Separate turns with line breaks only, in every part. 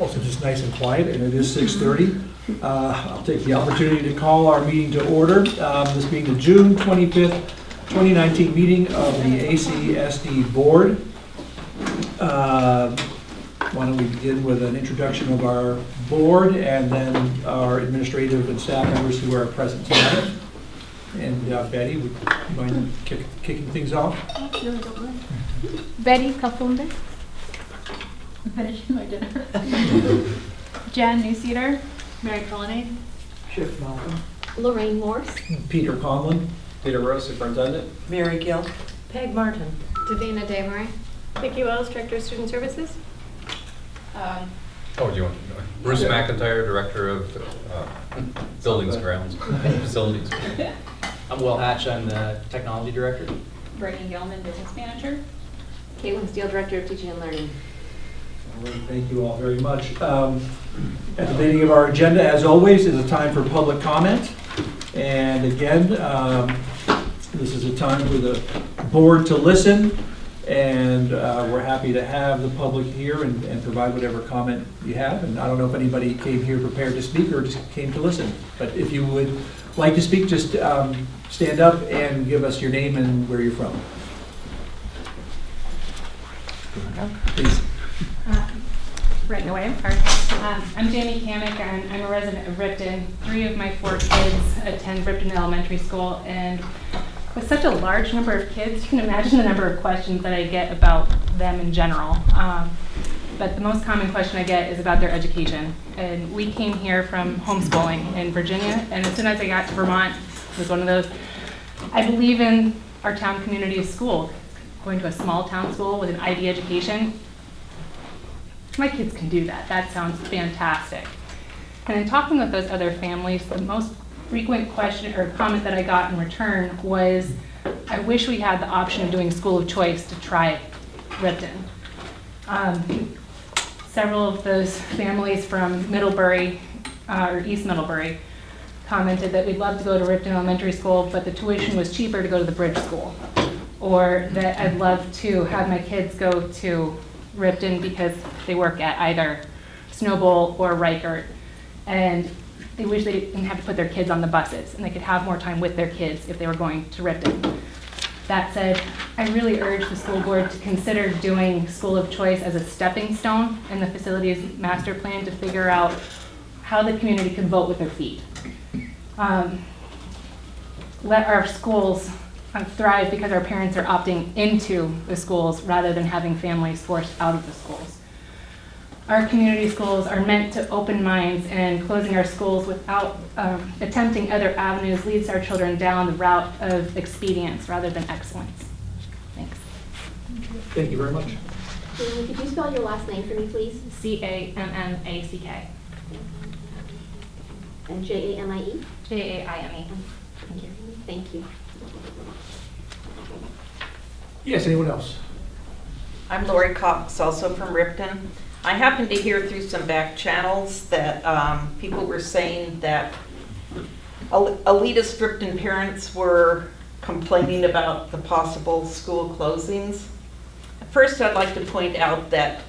Also just nice and quiet, and it is 6:30. I'll take the opportunity to call our meeting to order. This being the June 25th, 2019 meeting of the ACSD Board. Why don't we begin with an introduction of our board and then our administrative and staff members who are present tonight. And Betty, would you mind kicking things off?
Betty Kalfunde.
Finishing my dinner.
Jan Newseater.
Mary Colonnade.
Chip Malcolm.
Lorraine Morse.
Peter Conlon.
Peter Rose, Superintendent.
Mary Gill.
Peg Martin.
Davina Damery. Vicki Wells, Director of Student Services.
Oh, do you want to know? Bruce McIntyre, Director of Buildings, Grounds, Facilities.
I'm Will Hatch, I'm the Technology Director.
Brittany Gilman, Business Manager.
Caitlin Steele, Director of Teaching and Learning.
All right, thank you all very much. At the beginning of our agenda, as always, is a time for public comment. And again, this is a time for the board to listen. And we're happy to have the public here and provide whatever comment you have. And I don't know if anybody came here prepared to speak or just came to listen. But if you would like to speak, just stand up and give us your name and where you're from. Please.
Right away, I'm sorry. I'm Jamie Kamick, and I'm a resident of Ripton. 3 of my 4 kids attend Ripton Elementary School, and with such a large number of kids, you can imagine the number of questions that I get about them in general. But the most common question I get is about their education. And we came here from homeschooling in Virginia, and as soon as I got to Vermont, it was one of those, I believe in our town community of school. Going to a small town school with an IB education, my kids can do that. That sounds fantastic. And in talking with those other families, the most frequent question or comment that I got in return was, I wish we had the option of doing school of choice to try Ripton. Several of those families from Middlebury, or East Middlebury, commented that we'd love to go to Ripton Elementary School, but the tuition was cheaper to go to the Bridge School. Or that I'd love to have my kids go to Ripton because they work at either Snowbowl or Reichert, and they wish they didn't have to put their kids on the buses and they could have more time with their kids if they were going to Ripton. That said, I really urge the school board to consider doing school of choice as a stepping stone in the facilities master plan to figure out how the community can vote with their feet. Let our schools thrive because our parents are opting into the schools rather than having families forced out of the schools. Our community schools are meant to open minds, and closing our schools without attempting other avenues leads our children down the route of expedience rather than excellence. Thanks.
Thank you very much.
Caitlin, could you spell your last name for me, please?
C-A-M-M-A-C-K.
And J-A-M-I-E?
J-A-I-M-E.
Thank you. Thank you.
Yes, anyone else?
I'm Lori Cox, also from Ripton. I happened to hear through some back channels that people were saying that elitist Ripton parents were complaining about the possible school closings. First, I'd like to point out that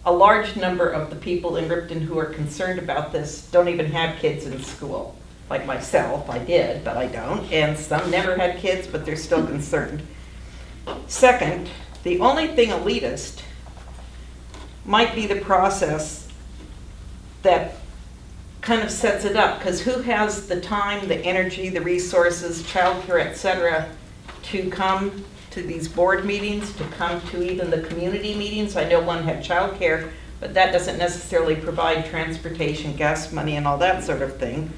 a large number of the people in Ripton who are concerned about this don't even have kids in school. Like myself, I did, but I don't. And some never had kids, but they're still concerned. Second, the only thing elitist might be the process that kind of sets it up, because who has the time, the energy, the resources, childcare, etc., to come to these board meetings, to come to even the community meetings? I know one had childcare, but that doesn't necessarily provide transportation, gas money, and all that sort of thing.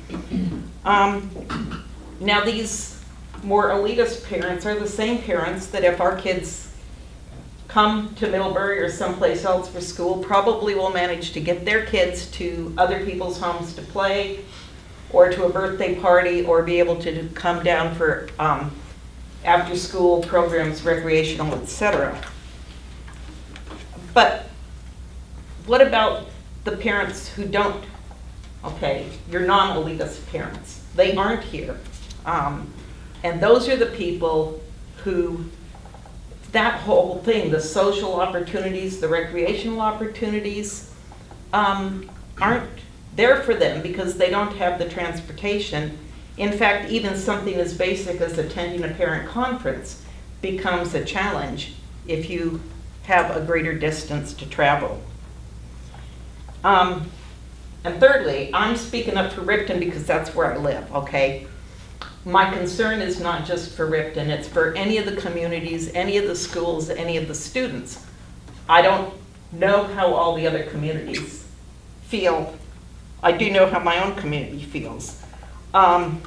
Now these more elitist parents are the same parents that if our kids come to Middlebury or someplace else for school, probably will manage to get their kids to other people's homes to play, or to a birthday party, or be able to come down for after school programs, recreational, etc. But what about the parents who don't? Okay, your non-elitist parents, they aren't here. And those are the people who, that whole thing, the social opportunities, the recreational opportunities, aren't there for them because they don't have the transportation. In fact, even something as basic as attending a parent conference becomes a challenge if you have a greater distance to travel. And thirdly, I'm speaking up for Ripton because that's where I live, okay? My concern is not just for Ripton, it's for any of the communities, any of the schools, any of the students. I don't know how all the other communities feel. I do know how my own community feels. I'm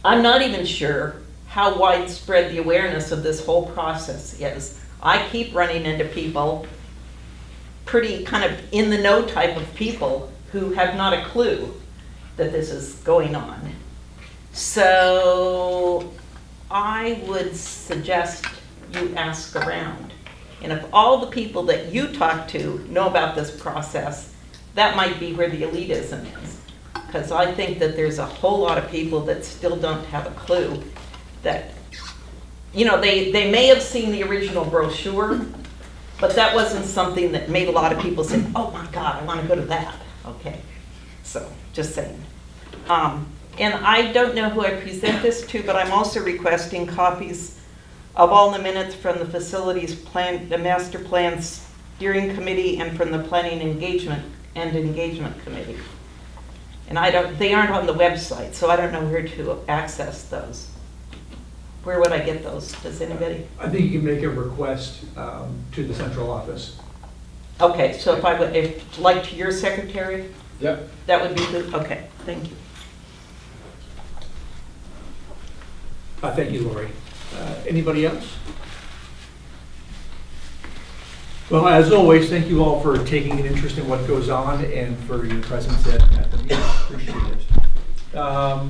not even sure how widespread the awareness of this whole process is. I keep running into people, pretty kind of in the know type of people, who have not a clue that this is going on. So I would suggest you ask around. And if all the people that you talk to know about this process, that might be where the elitism is. Because I think that there's a whole lot of people that still don't have a clue that, you know, they may have seen the original brochure, but that wasn't something that made a lot of people say, oh my God, I want to go to that. Okay, so just saying. And I don't know who I present this to, but I'm also requesting copies of all the minutes from the facilities plan, the master plan steering committee, and from the planning engagement committee. And they aren't on the website, so I don't know where to access those. Where would I get those? Does anybody?
I think you can make a request to the central office.
Okay, so if like to your secretary?
Yep.
That would be good, okay, thank you.
Thank you, Lori. Anybody else? Well, as always, thank you all for taking an interest in what goes on and for your presence at the meeting. Appreciate it. All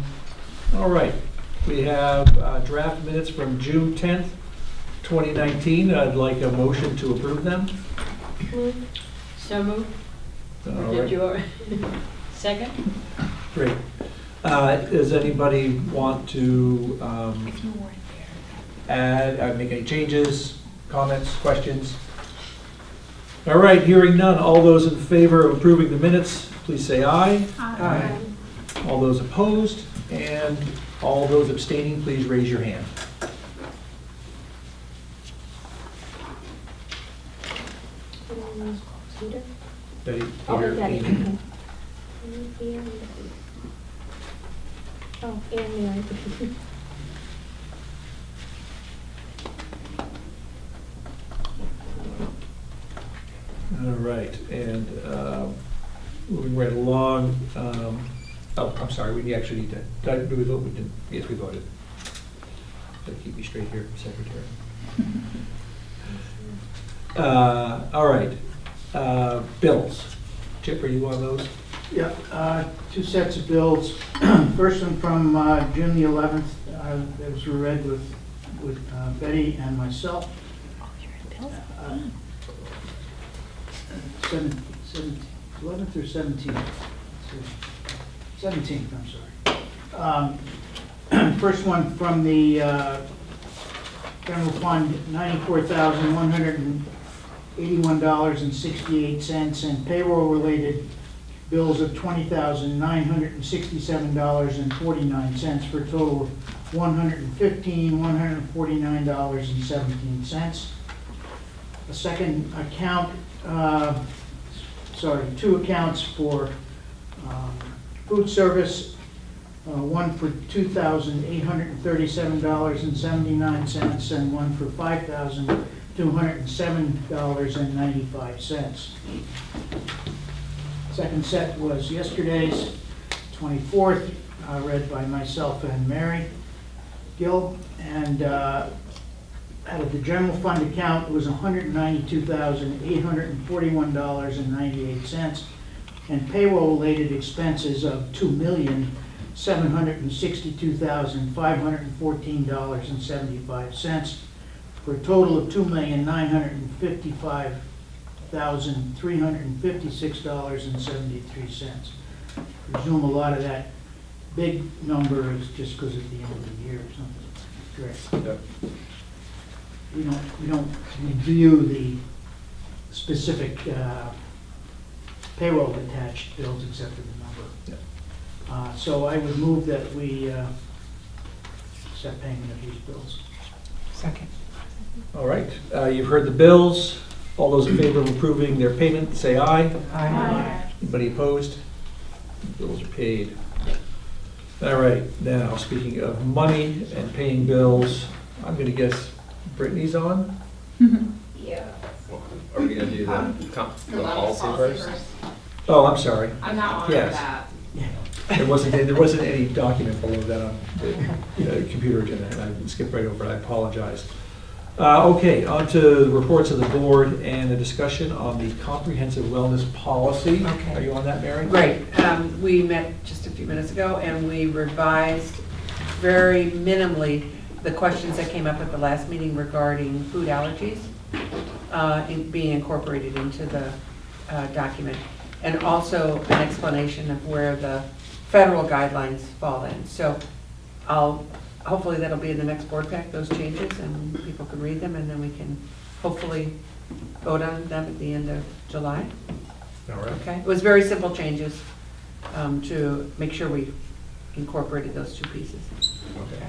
right, we have draft minutes from June 10th, 2019. I'd like a motion to approve them.
So moved.
All
Did
right.
you already? Second?
Great. Does anybody want to
If you weren't
add, make any changes, comments, questions? All right, hearing none. All those in favor of approving the minutes, please say aye.
Aye.
All those opposed, and all those abstaining, please raise your hand.
Peter?
Betty,
Oh,
Peter,
Betty.
Amy.
Oh, and Mary.
All right, and moving right along, oh, I'm sorry, we actually need to, do we vote? We did, yes, we voted. Gotta keep me straight here, Secretary. All right, bills. Chip, are you on those?
Yeah, two sets of bills. First one from June the 11th, that was read with Betty and myself. 11th or 17th? 17th, I'm sorry. First one from the general fund, $94,181.68, and payroll-related bills of $20,967.49 for a total of $115,149.17. A second account, two accounts for food service, one for $2,837.79 and one for $5,207.95. Second set was yesterday's, 24th, read by myself and Mary Gill, and out of the general fund account was $192,841.98, and payroll-related expenses of $2,762,514.75, for a total of $2,955,356.73. Presume a lot of that big number is just because at the end of the year or something. Correct.
Yep.
We don't review the specific payroll attached bills except for the number.
Yeah.
So I would move that we set payment of these bills.
Second.
All right, you've heard the bills. All those in favor of approving their payment, say aye. Anybody opposed? Bills are paid. All right, now, speaking of money and paying bills, I'm gonna guess Brittany's on?
Yeah.
Are we gonna do the policy first?
Oh, I'm sorry.
I'm not on
Yes.
that.
There wasn't any document below that on the computer agenda, and I skipped right over it, I apologize. Okay, on to the reports of the board and the discussion on the comprehensive wellness policy.
Okay.
Are you on that, Mary?
Right, we met just a few minutes ago, and we revised very minimally the questions that came up at the last meeting regarding food allergies being incorporated into the document, and also an explanation of where the federal guidelines fall in. So hopefully that'll be in the next board pack, those changes, and people can read them, and then we can hopefully vote on them at the end of July.
All right.
Okay, it was very simple changes to make sure we incorporated those two pieces.
Okay.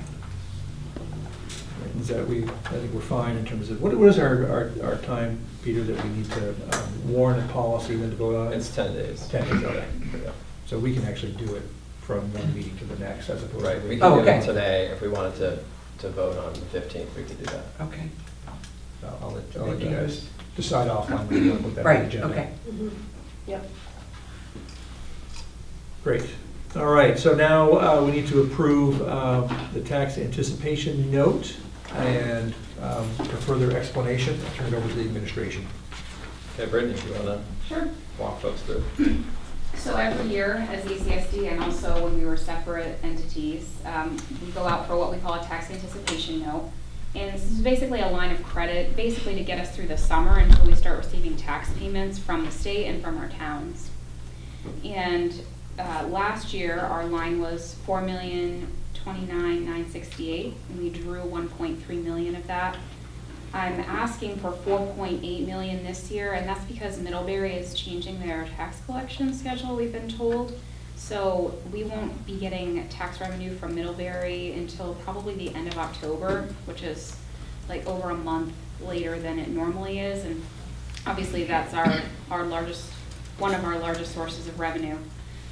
Is that I think we're fine in terms of, what is our time, Peter, that we need to warn a policy and then to vote on it?
It's 10 days.
10 days, okay. So we can actually do it from one meeting to the next as opposed to.
Right, we
Oh,
can do
okay.
it today. If we wanted to vote on the 15th, we could do that.
Okay,
I'll let you guys decide offline when you want to put that on the
right,
agenda.
okay.
Yep.
Great. All right, so now we need to approve the tax anticipation note, and for further explanation, I'll turn it over to the administration.
Okay, Brittany, if you wanna
Sure.
walk folks through.
So every year as ACSD and also when we were separate entities, we go out for what we call a tax anticipation note. And this is basically a line of credit, basically to get us through the summer until we start receiving tax payments from the state and from our towns. And last year, our line was $4,029,968, and we drew 1.3 million of that. I'm asking for 4.8 million this year, and that's because Middlebury is changing their tax collection schedule, we've been told. So we won't be getting tax revenue from Middlebury until probably the end of October, which is like over a month later than it normally is. And obviously that's our largest, one of our largest sources of revenue.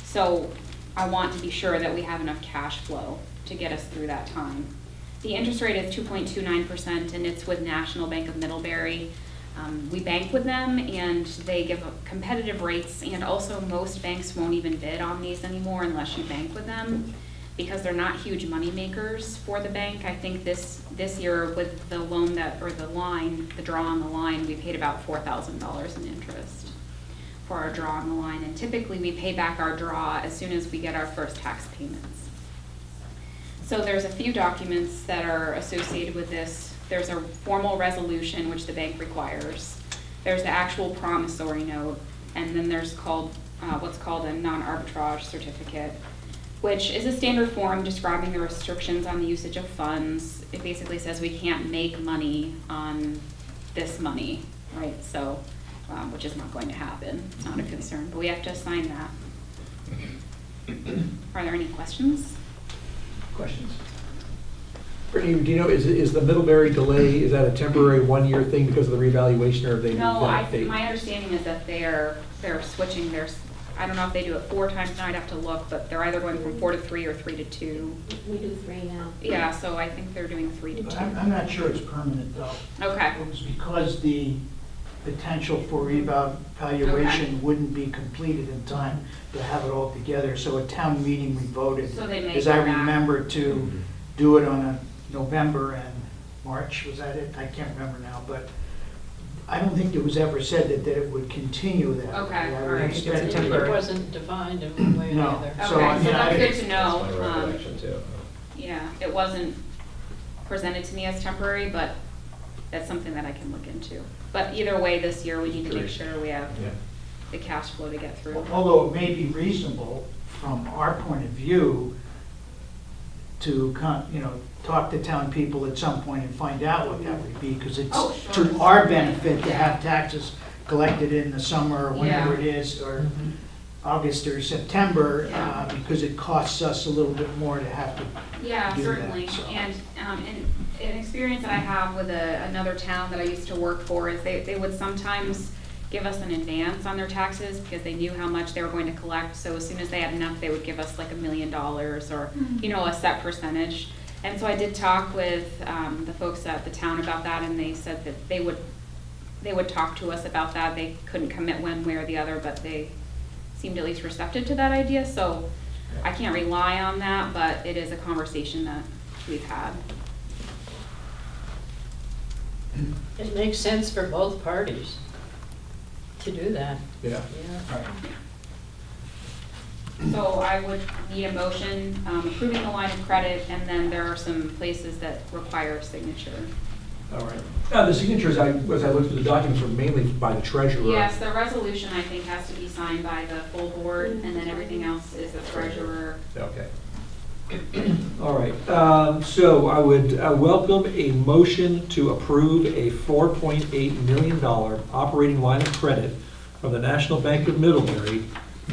So I want to be sure that we have enough cash flow to get us through that time. The interest rate is 2.29%, and it's with National Bank of Middlebury. We bank with them, and they give competitive rates, and also most banks won't even bid on these anymore unless you bank with them, because they're not huge money makers for the bank. I think this year with the loan the draw on the line, we paid about $4,000 in interest for our draw on the line, and typically we pay back our draw as soon as we get our first tax payments. So there's a few documents that are associated with this. There's a formal resolution, which the bank requires. There's the actual promissory note, and then there's what's called a non-arbitrage certificate, which is a standard form describing the restrictions on the usage of funds. It basically says we can't make money on this money, right? So, which is not going to happen. It's not a concern, but we have to sign that. Are there any questions?
Questions? Brittany, do you know, is the Middlebury delay, is that a temporary one-year thing because of the revaluation, or have they?
No, my understanding is that they're switching their, I don't know if they do it 4 times now, I'd have to look, but they're either going from 4 to 3 or 3 to 2.
We do 3 now.
Yeah, so I think they're doing 3 to 2.
But I'm not sure it's permanent, though.
Okay,
It was because the potential for revaluation wouldn't be completed in time to have it all together. So at town meeting, we voted,
so they may
as I
go back.
remember, to do it on a November and March, was that it? I can't remember now, but I don't think it was ever said that it would continue that.
Okay,
way. I would
all right.
expect
It's
it-
temporary.
It wasn't defined in one way or the
No.
other.
So,
Okay,
I
so
mean,
that's good to
That's
know.
my recollection too.
Yeah, it wasn't presented to me as temporary, but that's something that I can look into. But either way, this year, we need to make sure we have
Yeah.
the cash flow to get through.
Although it may be reasonable from our point of view to, talk to town people at some point and find out what that would be, because it's
Oh, sure.
to our benefit to have taxes collect it in the summer or whenever
Yeah.
it is, or August or September,
Yeah.
because it costs us a little bit more to have to.
Yeah,
do that,
certainly.
so.
And an experience that I have with another town that I used to work for is they would sometimes give us an advance on their taxes because they knew how much they were going to collect. So as soon as they had enough, they would give us like $1 million or, a set percentage. And so I did talk with the folks at the town about that, and they said that they would talk to us about that. They couldn't commit one way or the other, but they seemed at least receptive to that idea. So I can't rely on that, but it is a conversation that we've had.
It makes sense for both parties to do that.
Yeah.
Yeah.
So I would need a motion approving the line of credit, and then there are some places that require a signature.
All right. The signatures, as I looked through the documents, were mainly by the treasurer.
Yes, the resolution, I think, has to be signed by the full board, and then everything else is the treasurer.
Okay. All right, so I would welcome a motion to approve a $4.8 million operating line of credit from the National Bank of Middlebury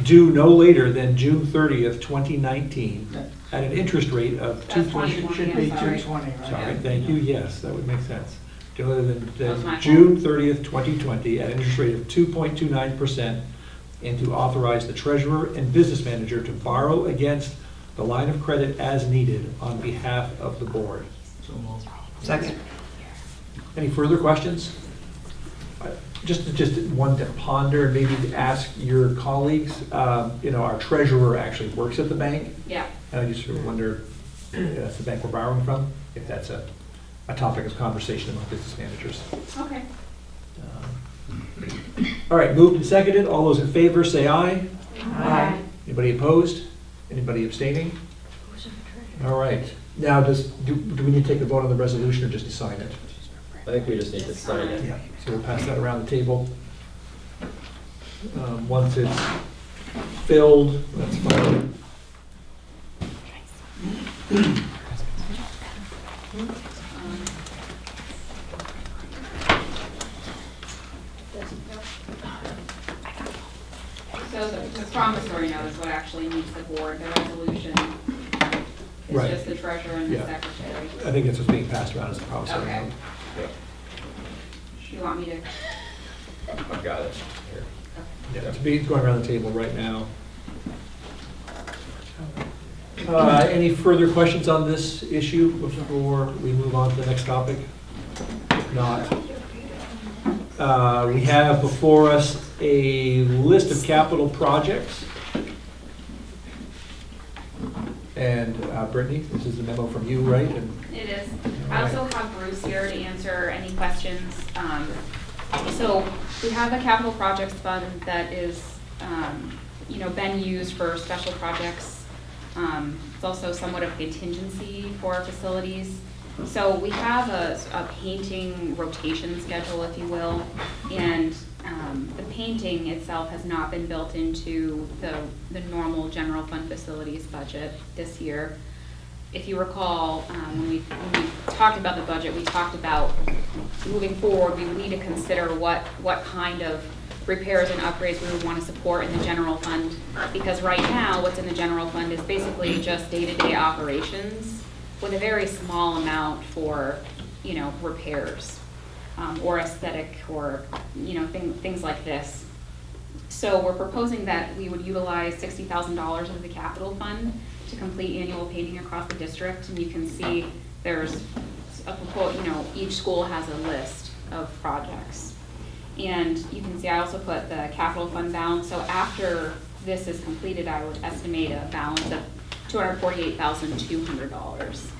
due no later than June 30th, 2019, at an interest rate of
That's
2.20.
Should be
I'm sorry.
220, right?
Sorry, thank you, yes, that would make sense. No later
That was my
than June
fault.
30th, 2020, at an interest rate of 2.29%, and to authorize the treasurer and business manager to borrow against the line of credit as needed on behalf of the board.
Second.
Any further questions? Just one to ponder, and maybe to ask your colleagues. Our treasurer actually works at the bank,
Yeah.
and I just sort of wonder, if that's the bank we're borrowing from, if that's a topic of conversation among business managers.
Okay.
All right, moved and seconded. All those in favor say aye.
Aye.
Anybody opposed? Anybody abstaining? All right. Now, do we need to take a vote on the resolution or just to sign it?
I think we just need to sign it.
Yeah. So we'll pass that around the table. Once it's filled, that's fine.
So the promissory note is what actually needs the board. The resolution is
Right.
just the treasurer and the
Yeah.
secretary.
I think that's what's being passed around as a promissory
Okay.
note.
You want me to?
I've got it here.
Yeah, it's going around the table right now. Any further questions on this issue before we move on to the next topic? If not, we have before us a list of capital projects. And Brittany, this is a memo from you, right? And
It is. I also have Bruce here to answer any questions. So we have a capital projects fund that is, been used for special projects. It's also somewhat of a contingency for our facilities. So we have a painting rotation schedule, if you will, and the painting itself has not been built into the normal general fund facilities budget this year. If you recall, when we talked about the budget, we talked about moving forward, we would need to consider what kind of repairs and upgrades we would want to support in the general fund. Because right now, what's in the general fund is basically just day-to-day operations with a very small amount for, repairs or aesthetic or, things like this. So we're proposing that we would utilize $60,000 of the capital fund to complete annual painting across the district. And you can see there's each school has a list of projects. And you can see I also put the capital fund balance. So after this is completed, I would estimate a balance of $248,200.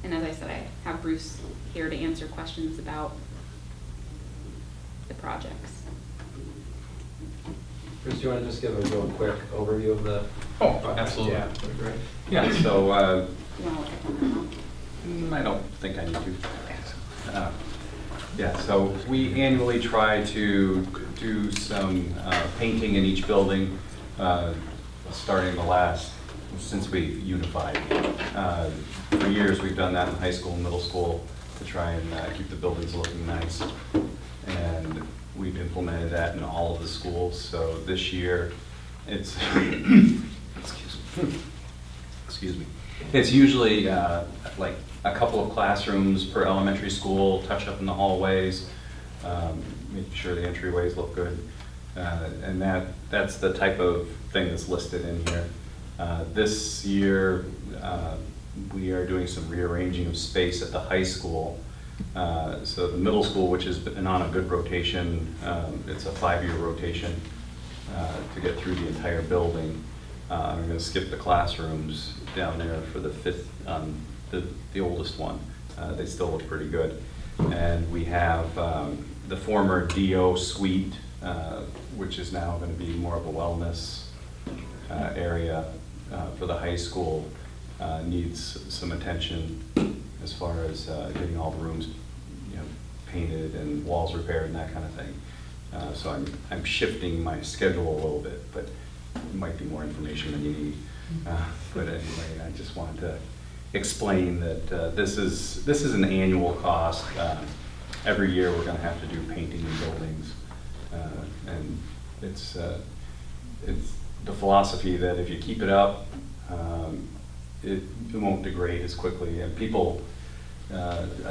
And as I said, I have Bruce here to answer questions about the projects.
Bruce, do you want to just give a real quick overview of the?
Oh, absolutely.
yeah, that'd be great.
Yeah, so,
You want to look at them now?
I don't think I need to. Yeah, so we annually try to do some painting in each building, starting since we've unified. For years, we've done that in high school and middle school to try and keep the buildings looking nice. and we've implemented that in all of the schools. So this year, it's, excuse me, it's usually like a couple of classrooms per elementary school, touch up in the hallways, making sure the entryways look good. And that's the type of thing that's listed in here. This year, we are doing some rearranging of space at the high school. So the middle school, which has been on a good rotation, it's a 5-year rotation to get through the entire building. I'm going to skip the classrooms down there for the 5th, the oldest one. They still look pretty good. And we have the former DO suite, which is now going to be more of a wellness area for the high school. Needs some attention as far as getting all the rooms, painted and walls repaired and that kind of thing. So I'm shifting my schedule a little bit, but it might be more information than you need. But anyway, I just wanted to explain that this is an annual cost. Every year we're going to have to do painting in buildings, and it's the philosophy that if you keep it up, it won't degrade as quickly. And people,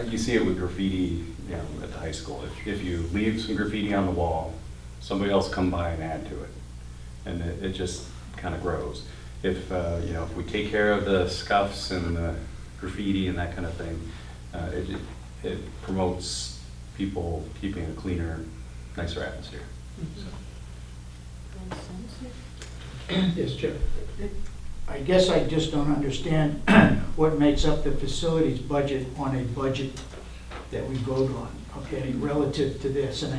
you see it with graffiti, at the high school. If you leave some graffiti on the wall, somebody else come by and add to it, and it just kind of grows. If if we take care of the scuffs and the graffiti and that kind of thing, it promotes people keeping a cleaner, nicer atmosphere.
Yes, Chip. I guess I just don't understand what makes up the facilities budget on a budget that we vote on, okay, relative to this. And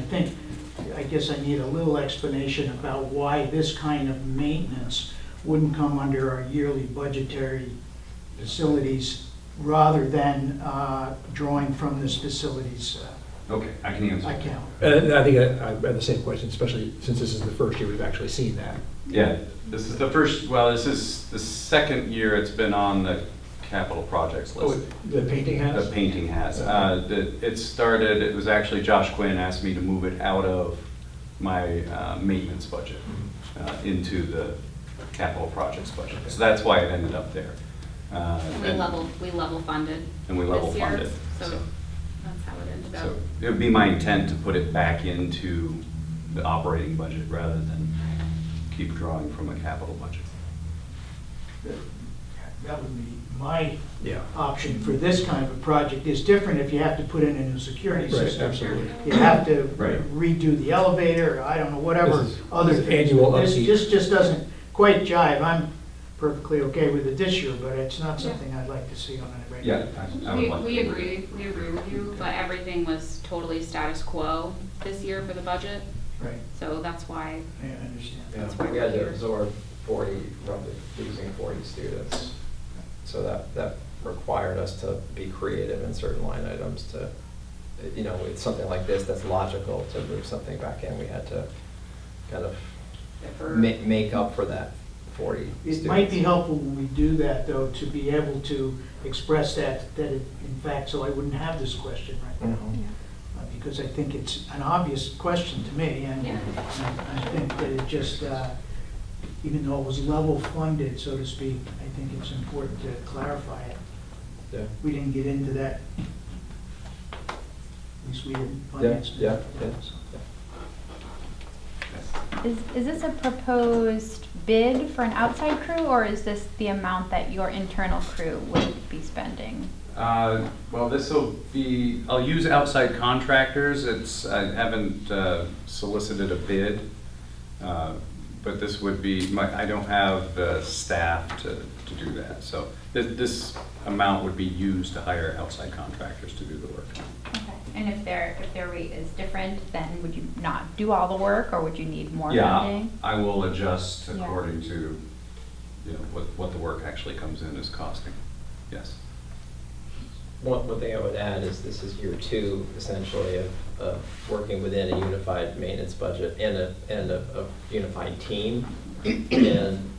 I guess I need a little explanation about why this kind of maintenance wouldn't come under our yearly budgetary facilities rather than drawing from this facilities
Okay, I can answer.
account.
I think I have the same question, especially since this is the first year we've actually seen that.
Yeah, this is the first, this is the second year it's been on the capital projects list.
Oh, the painting has?
The painting has. It was actually Josh Quinn asked me to move it out of my maintenance budget into the capital projects budget. So that's why it ended up there.
We level funded.
And we level
this year,
funded.
So that's how it ended up.
So it would be my intent to put it back into the operating budget rather than keep drawing from a capital budget.
That would be my option for this kind of a project. It's different if you have to put in a new security
Right,
system.
absolutely.
You have to
Right.
redo the elevator, or I don't know, whatever
This is
other things.
annual
This
upkeep.
just doesn't quite jive. I'm perfectly okay with it this year, but it's not something I'd like to see on a regular.
Yeah, I would like
We
to.
agree with you, but everything was totally status quo this year for the budget,
Right,
so that's why.
I understand.
That's why
We had
we're
to
here.
absorb roughly losing 40 students. So that required us to be creative in certain line items to, it's something like this that's logical to move something back in. We had to kind of make up for that 40 students.
It might be helpful when we do that, though, to be able to express that in fact, so I wouldn't have this question right now.
Mhm.
Because I think it's an obvious question to me, and
Yeah.
I think that it just, even though it was level funded, so to speak, I think it's important to clarify it.
Yeah.
We didn't get into that. At least we didn't.
Yeah,
finance
yeah,
didn't.
yeah.
Is this a proposed bid for an outside crew, or is this the amount that your internal crew would be spending?
Well, this will be, I'll use outside contractors. I haven't solicited a bid, but this would be, I don't have the staff to do that. So this amount would be used to hire outside contractors to do the work.
Okay. And if their rate is different, then would you not do all the work, or would you need more
Yeah,
funding?
I will adjust
Yeah.
according to, what the work actually comes in as costing. Yes.
One thing I would add is this is year 2, essentially, of working within a unified maintenance budget and a unified team. And,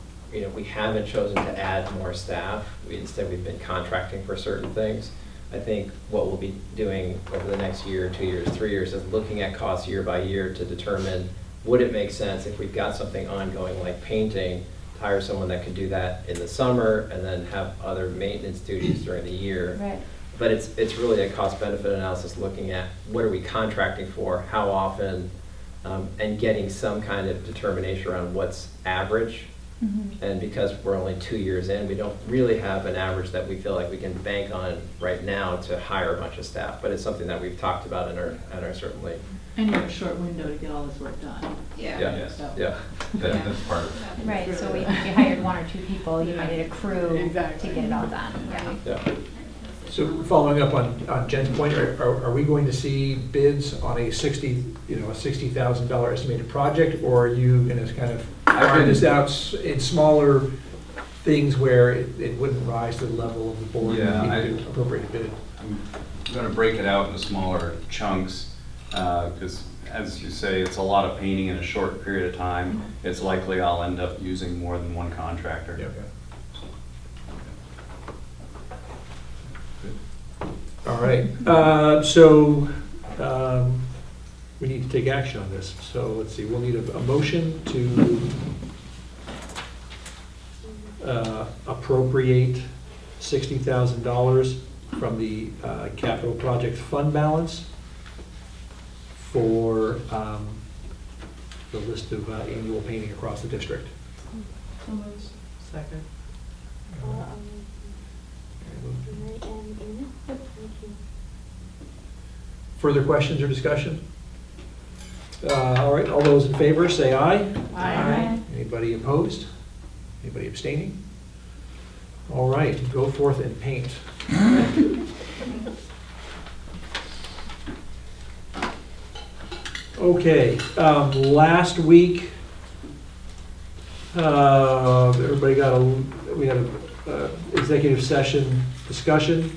we haven't chosen to add more staff. Instead, we've been contracting for certain things. I think what we'll be doing over the next year, 2 years, 3 years is looking at costs year by year to determine, would it make sense if we've got something ongoing like painting, to hire someone that could do that in the summer and then have other maintenance duties during the year.
Right.
But it's really a cost-benefit analysis, looking at what are we contracting for, how often, and getting some kind of determination around what's average.
Mhm.
And because we're only 2 years in, we don't really have an average that we feel like we can bank on right now to hire a bunch of staff. But it's something that we've talked about in our certainly.
And you have a short window to get all this work done.
Yeah,
So-
yeah.
That's part of it.
Right, so if you hired 1 or 2 people, you might need a crew
Exactly.
to get it all done, yeah.
Yeah.
So following up on Jen's point, are we going to see bids on a $60,000 estimated project, or are you going to kind of iron this out in smaller things where it wouldn't rise to the level of the board
Yeah,
needing to appropriate a bid?
I'm going to break it out into smaller chunks, because as you say, it's a lot of painting in a short period of time. It's likely I'll end up using more than one contractor.
Yeah. All right, so we need to take action on this. So let's see, we'll need a motion to appropriate $60,000 from the capital project fund balance for the list of annual painting across the district.
Second.
Further questions or discussion? All right, all those in favor, say aye.
Aye.
Anybody opposed? Anybody abstaining? All right, go forth and paint. Okay, last week, everybody got we had a executive session discussion,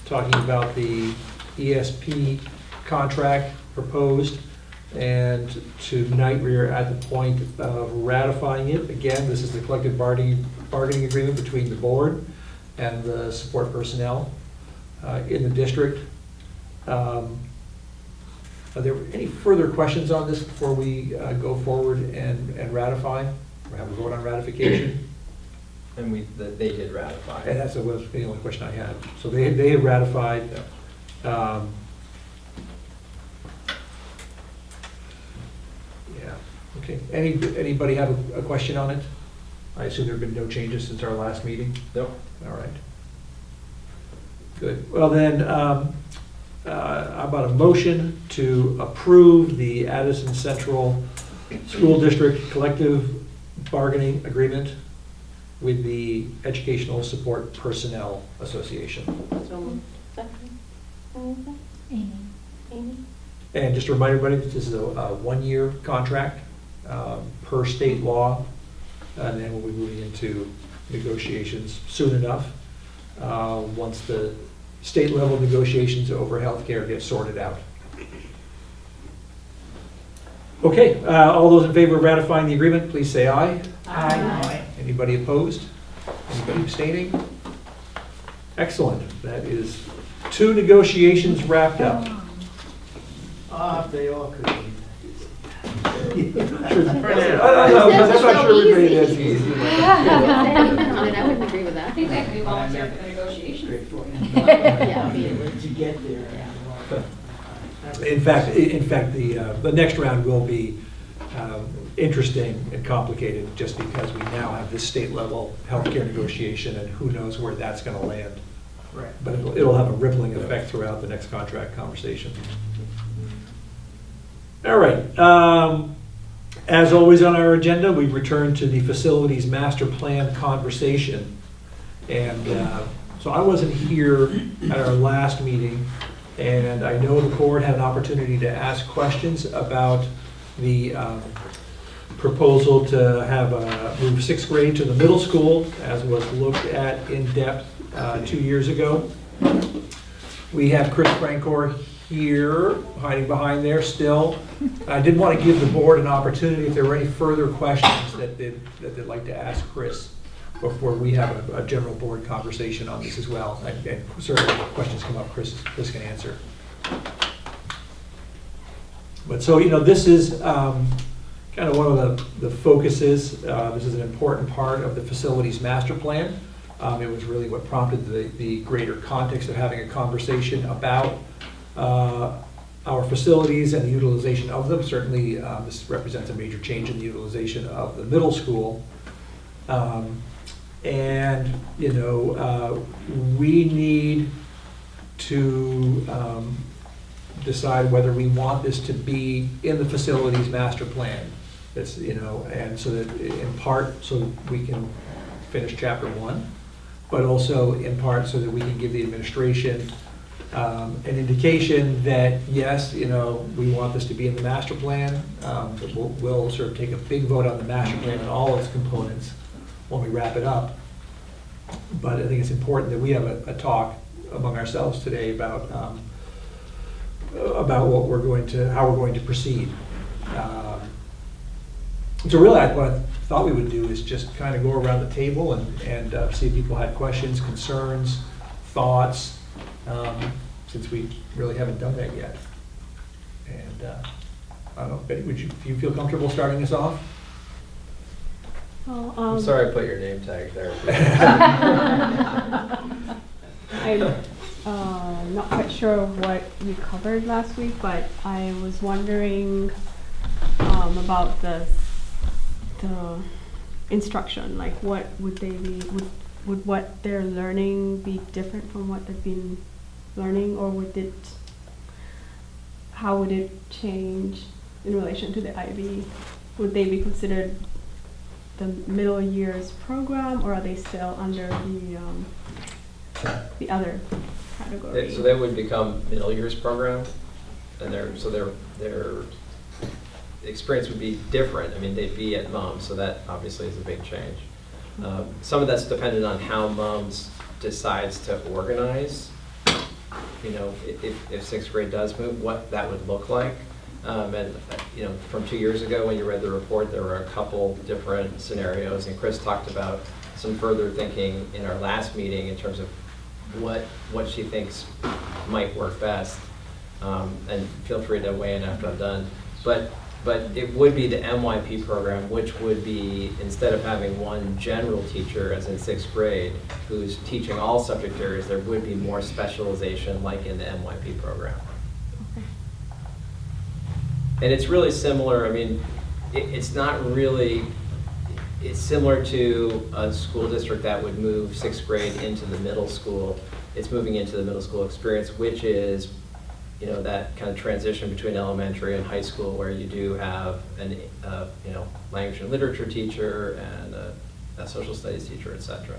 talking about the ESP contract proposed, and tonight we are at the point of ratifying it. Again, this is the collective bargaining agreement between the board and the support personnel in the district. Are there any further questions on this before we go forward and ratify, or have a vote on ratification?
And they did ratify.
And that was the only question I had. So they have ratified. Yeah, okay. Anybody have a question on it? I assume there have been no changes since our last meeting?
Nope.
All right. Good. Well then, how about a motion to approve the Addison Central School District Collective Bargaining Agreement with the Educational Support Personnel Association?
Amy.
And just to remind everybody, that this is a one-year contract per state law, and then we'll be moving into negotiations soon enough, once the state level negotiations over healthcare get sorted out. Okay, all those in favor of ratifying the agreement, please say aye.
Aye.
Anybody opposed? Anybody abstaining? Excellent. That is 2 negotiations wrapped up.
If they all could be.
That's not sure everybody is easy.
I wouldn't agree with
I
that.
think that could be volunteer for the negotiations.
To get there.
In fact, the next round will be interesting and complicated, just because we now have this state level healthcare negotiation, and who knows where that's going to land.
Right.
But it'll have a rippling effect throughout the next contract conversation. All right. As always on our agenda, we return to the facilities master plan conversation. And so I wasn't here at our last meeting, and I know the board had an opportunity to ask questions about the proposal to have move 6th grade to the middle school, as was looked at in depth 2 years ago. We have Chris Francor here, hiding behind there still. I did want to give the board an opportunity if there were any further questions that they'd like to ask Chris before we have a general board conversation on this as well. And certainly if questions come up, Chris can answer. But so, this is kind of one of the focuses. This is an important part of the facilities master plan. It was really what prompted the greater context of having a conversation about our facilities and the utilization of them. Certainly, this represents a major change in the utilization of the middle school. We need to decide whether we want this to be in the facilities master plan. It's, and so that in part, so we can finish chapter 1, but also in part so that we can give the administration an indication that, yes, we want this to be in the master plan. But we'll sort of take a big vote on the master plan and all its components when we wrap it up. But I think it's important that we have a talk among ourselves today about how we're going to proceed. So really, what I thought we would do is just kind of go around the table and see if people had questions, concerns, thoughts, since we really haven't done that yet. And I don't know, Betty, do you feel comfortable starting us off?
Well,
I'm sorry I put your name tag there.
I'm not quite sure what we covered last week, but I was wondering about the instruction. Like, what would they be? Would what they're learning be different from what they've been learning, or how would it change in relation to the IB? Would they be considered the middle years program, or are they still under the other category?
So they would become middle years program, and their experience would be different. I mean, they'd be at MUMS, so that obviously is a big change. Some of that's dependent on how MUMS decides to organize. If sixth grade does move, what that would look like. From 2 years ago when you read the report, there were a couple different scenarios, and Chris talked about some further thinking in our last meeting in terms of what she thinks might work best. And feel free to weigh in after I'm done. But it would be the MYP program, which would be, instead of having one general teacher, as in sixth grade, who's teaching all subject areas, there would be more specialization like in the MYP program. And it's really similar. I mean, it's not really, it's similar to a school district that would move sixth grade into the middle school. It's moving into the middle school experience, which is, that kind of transition between elementary and high school, where you do have an, language and literature teacher and a social studies teacher, etc.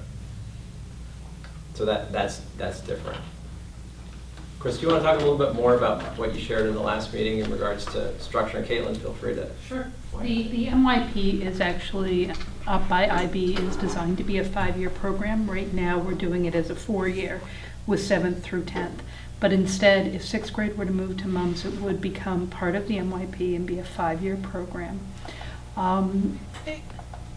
So that's different. Chris, do you want to talk a little bit more about what you shared in the last meeting in regards to structure? And Caitlin, feel free to.
Sure. The MYP is actually, up by IB, is designed to be a 5-year program. Right now, we're doing it as a 4-year with 7th through 10th. But instead, if 6th grade were to move to MUMS, it would become part of the MYP and be a 5-year program.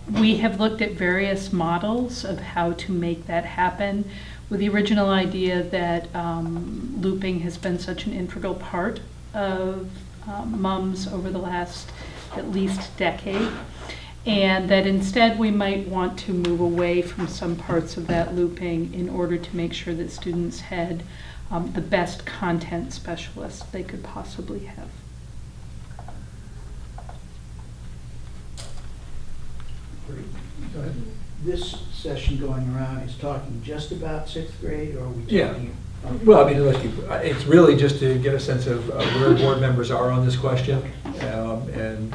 We have looked at various models of how to make that happen, with the original idea that looping has been such an integral part of MUMS over the last at least decade, and that instead we might want to move away from some parts of that looping in order to make sure that students had the best content specialists they could possibly have.
Go ahead. This session going around is talking just about sixth grade, or are we talking?
Yeah. Well, I mean, it's really just to get a sense of where board members are on this question, and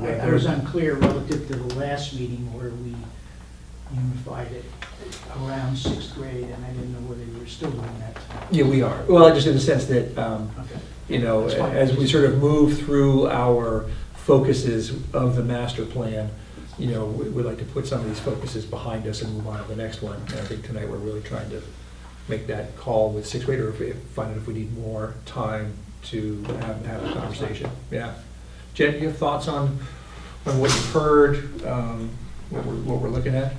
I was unclear relative to the last meeting where we unified it around sixth grade, and I didn't know whether you were still doing that.
Yeah, we are. Well, just in the sense that, as we sort of move through our focuses of the master plan, we'd like to put some of these focuses behind us and move on to the next one. And I think tonight we're really trying to make that call with sixth grade, or find out if we need more time to have a conversation. Yeah. Jen, do you have thoughts on what you've heard, what we're looking at?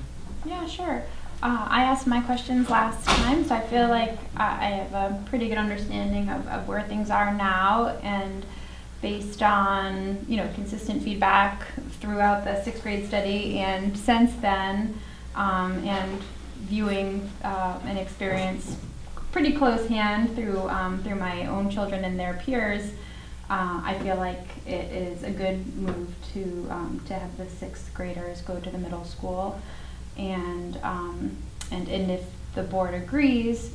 Yeah, sure. I asked my questions last time, so I feel like I have a pretty good understanding of where things are now, and based on, you know, consistent feedback throughout the sixth grade study and since then, and viewing an experience pretty close hand through my own children and their peers, I feel like it is a good move to have the sixth graders go to the middle school, and if the board agrees,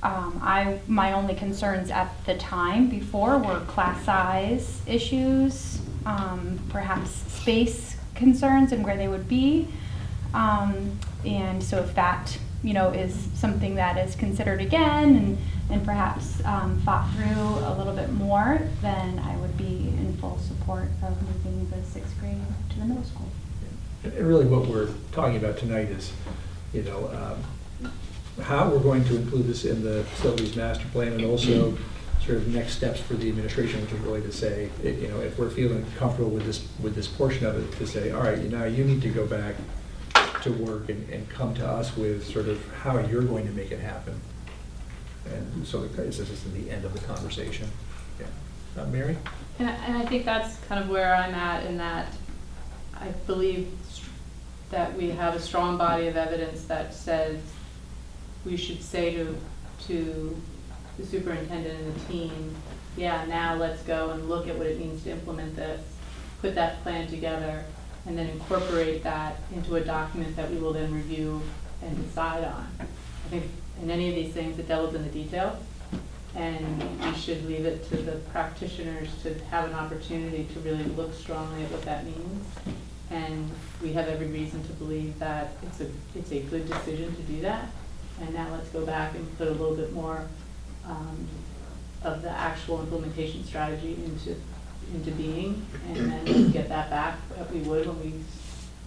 my only concerns at the time before were class size issues, perhaps space concerns and where they would be, and so if that, you know, is something that is considered again and perhaps thought through a little bit more, then I would be in full support of moving the sixth grade to the middle school.
And really what we're talking about tonight is, you know, how we're going to include this in the facilities master plan, and also sort of next steps for the administration, which is really to say, you know, if we're feeling comfortable with this portion of it, to say, all right, now you need to go back to work and come to us with sort of how you're going to make it happen. And so this is the end of the conversation. Yeah. Mary?
And I think that's kind of where I'm at, in that I believe that we have a strong body of evidence that says we should say to the superintendent and the team, yeah, now let's go and look at what it means to implement this, put that plan together, and then incorporate that into a document that we will then review and decide on. I think in any of these things, the devil's in the details, and we should leave it to the practitioners to have an opportunity to really look strongly at what that means. And we have every reason to believe that it's a good decision to do that. And now let's go back and put a little bit more of the actual implementation strategy into being, and then let's get that back that we would when we,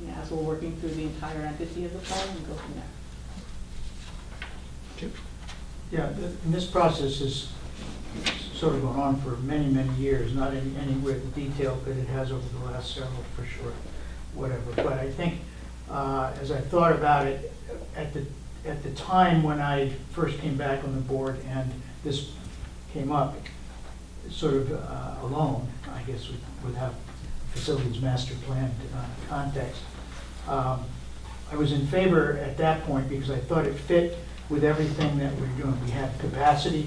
you know, as we're working through the entire entity of the plan, and go from there.
Yeah, and this process has sort of gone on for many, many years, not in anywhere the detail that it has over the last several, for sure, whatever. But I think as I thought about it, at the time when I first came back on the board and this came up, sort of alone, I guess, without facilities master plan context, I was in favor at that point because I thought it fit with everything that we're doing. We have capacity,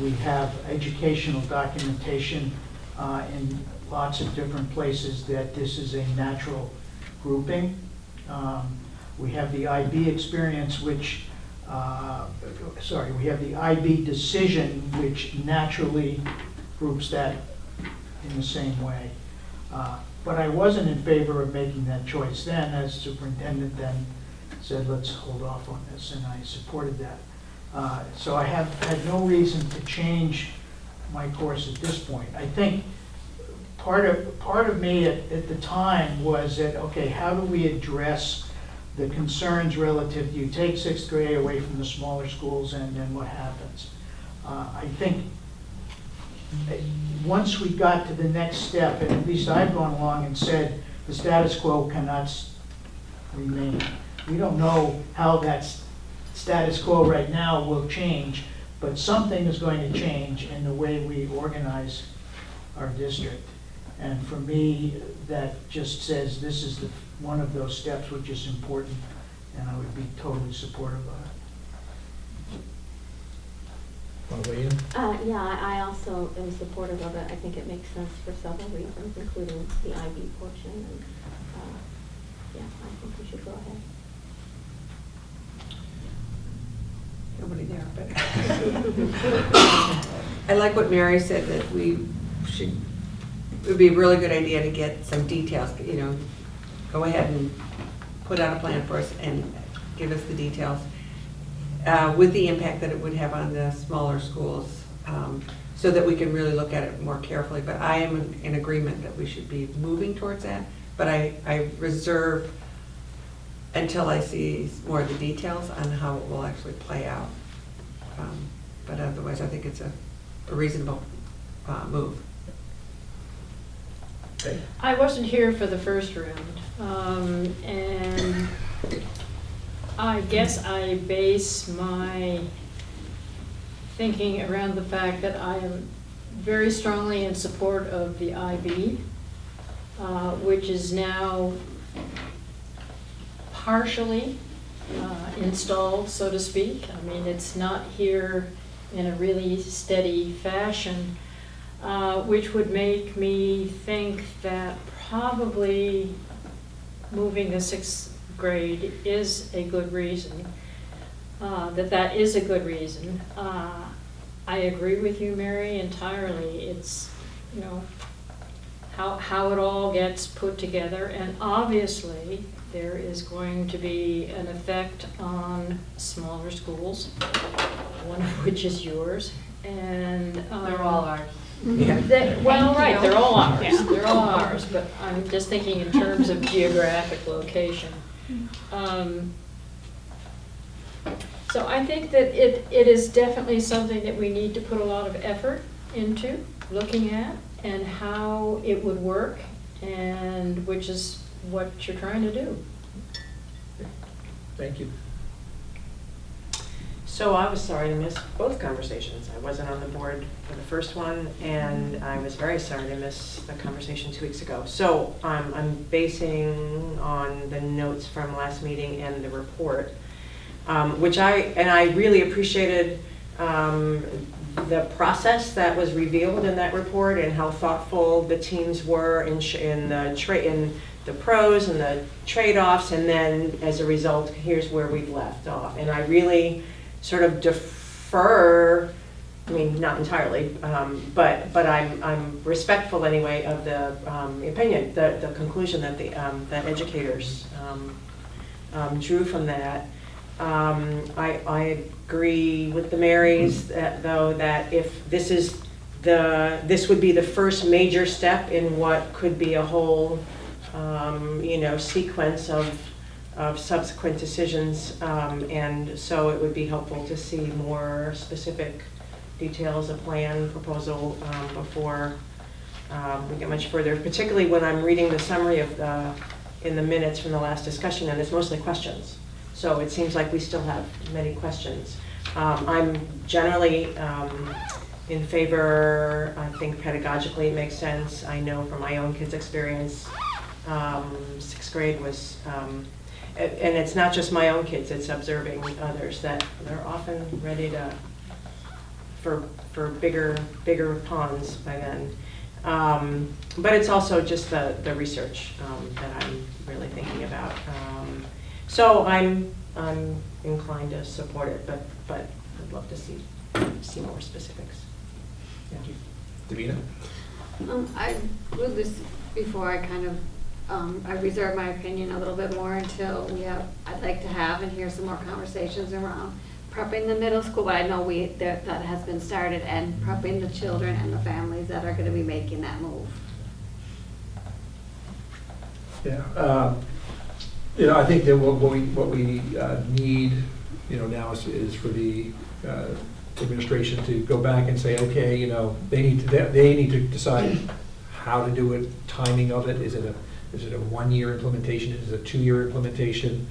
we have educational documentation in lots of different places that this is a natural grouping. We have the IB experience, which, we have the IB decision, which naturally groups that in the same way. But I wasn't in favor of making that choice then, as superintendent then said, let's hold off on this, and I supported that. So I have had no reason to change my course at this point. I think part of me at the time was that, okay, how do we address the concerns relative, you take sixth grade away from the smaller schools, and then what happens? I think once we got to the next step, and at least I've gone along and said the status quo cannot remain. We don't know how that status quo right now will change, but something is going to change in the way we organize our district. And for me, that just says this is one of those steps which is important, and I would be totally supportive of it.
Want to weigh in?
Yeah, I also am supportive of it. I think it makes sense for several reasons, including the IB portion. And yeah, I think we should go ahead.
Nobody there, but I like what Mary said, that it would be a really good idea to get some details, you know, go ahead and put out a plan for us and give us the details with the impact that it would have on the smaller schools, so that we can really look at it more carefully. But I am in agreement that we should be moving towards that, but I reserve until I see more of the details on how it will actually play out. But otherwise, I think it's a reasonable move.
Okay.
I wasn't here for the first round, and I guess I base my thinking around the fact that I am very strongly in support of the IB, which is now partially installed, so to speak. I mean, it's not here in a really steady fashion, which would make me think that probably moving the 6th grade is a good reason, that is a good reason. I agree with you, Mary, entirely. It's, you know, how it all gets put together, and obviously there is going to be an effect on smaller schools, one of which is yours, and
They're all ours.
well, right, they're all ours.
Yeah.
They're all ours, but I'm just thinking in terms of geographic location. So I think that it is definitely something that we need to put a lot of effort into looking at and how it would work, and which is what you're trying to do.
Thank you.
So I was sorry to miss both conversations. I wasn't on the board for the first one, and I was very sorry to miss the conversation 2 weeks ago. So I'm basing on the notes from last meeting and the report, which I really appreciated the process that was revealed in that report and how thoughtful the teams were in the pros and the trade-offs, and then as a result, here's where we've left off. And I really sort of defer, I mean, not entirely, but I'm respectful anyway of the opinion, the conclusion that that educators drew from that. I agree with the Marys though, that if this would be the first major step in what could be a whole sequence of subsequent decisions, and so it would be helpful to see more specific details, a plan, proposal, before we get much further, particularly when I'm reading the summary in the minutes from the last discussion, and it's mostly questions. So it seems like we still have many questions. I'm generally in favor. I think pedagogically it makes sense. I know from my own kids' experience, 6th grade was, and it's not just my own kids, it's observing others, that they're often ready for bigger ponds by then. But it's also just the research that I'm really thinking about. So I'm inclined to support it, but I'd love to see more specifics.
Thank you. Davina?
I with this before I kind of I reserve my opinion a little bit more until I'd like to have and hear some more conversations around prepping the middle school, but I know that has been started, and prepping the children and the families that are going to be making that move.
Yeah. I think that what we need, now is for the administration to go back and say, okay, they need to decide how to do it, timing of it. Is it a 1-year implementation? Is it a 2-year implementation?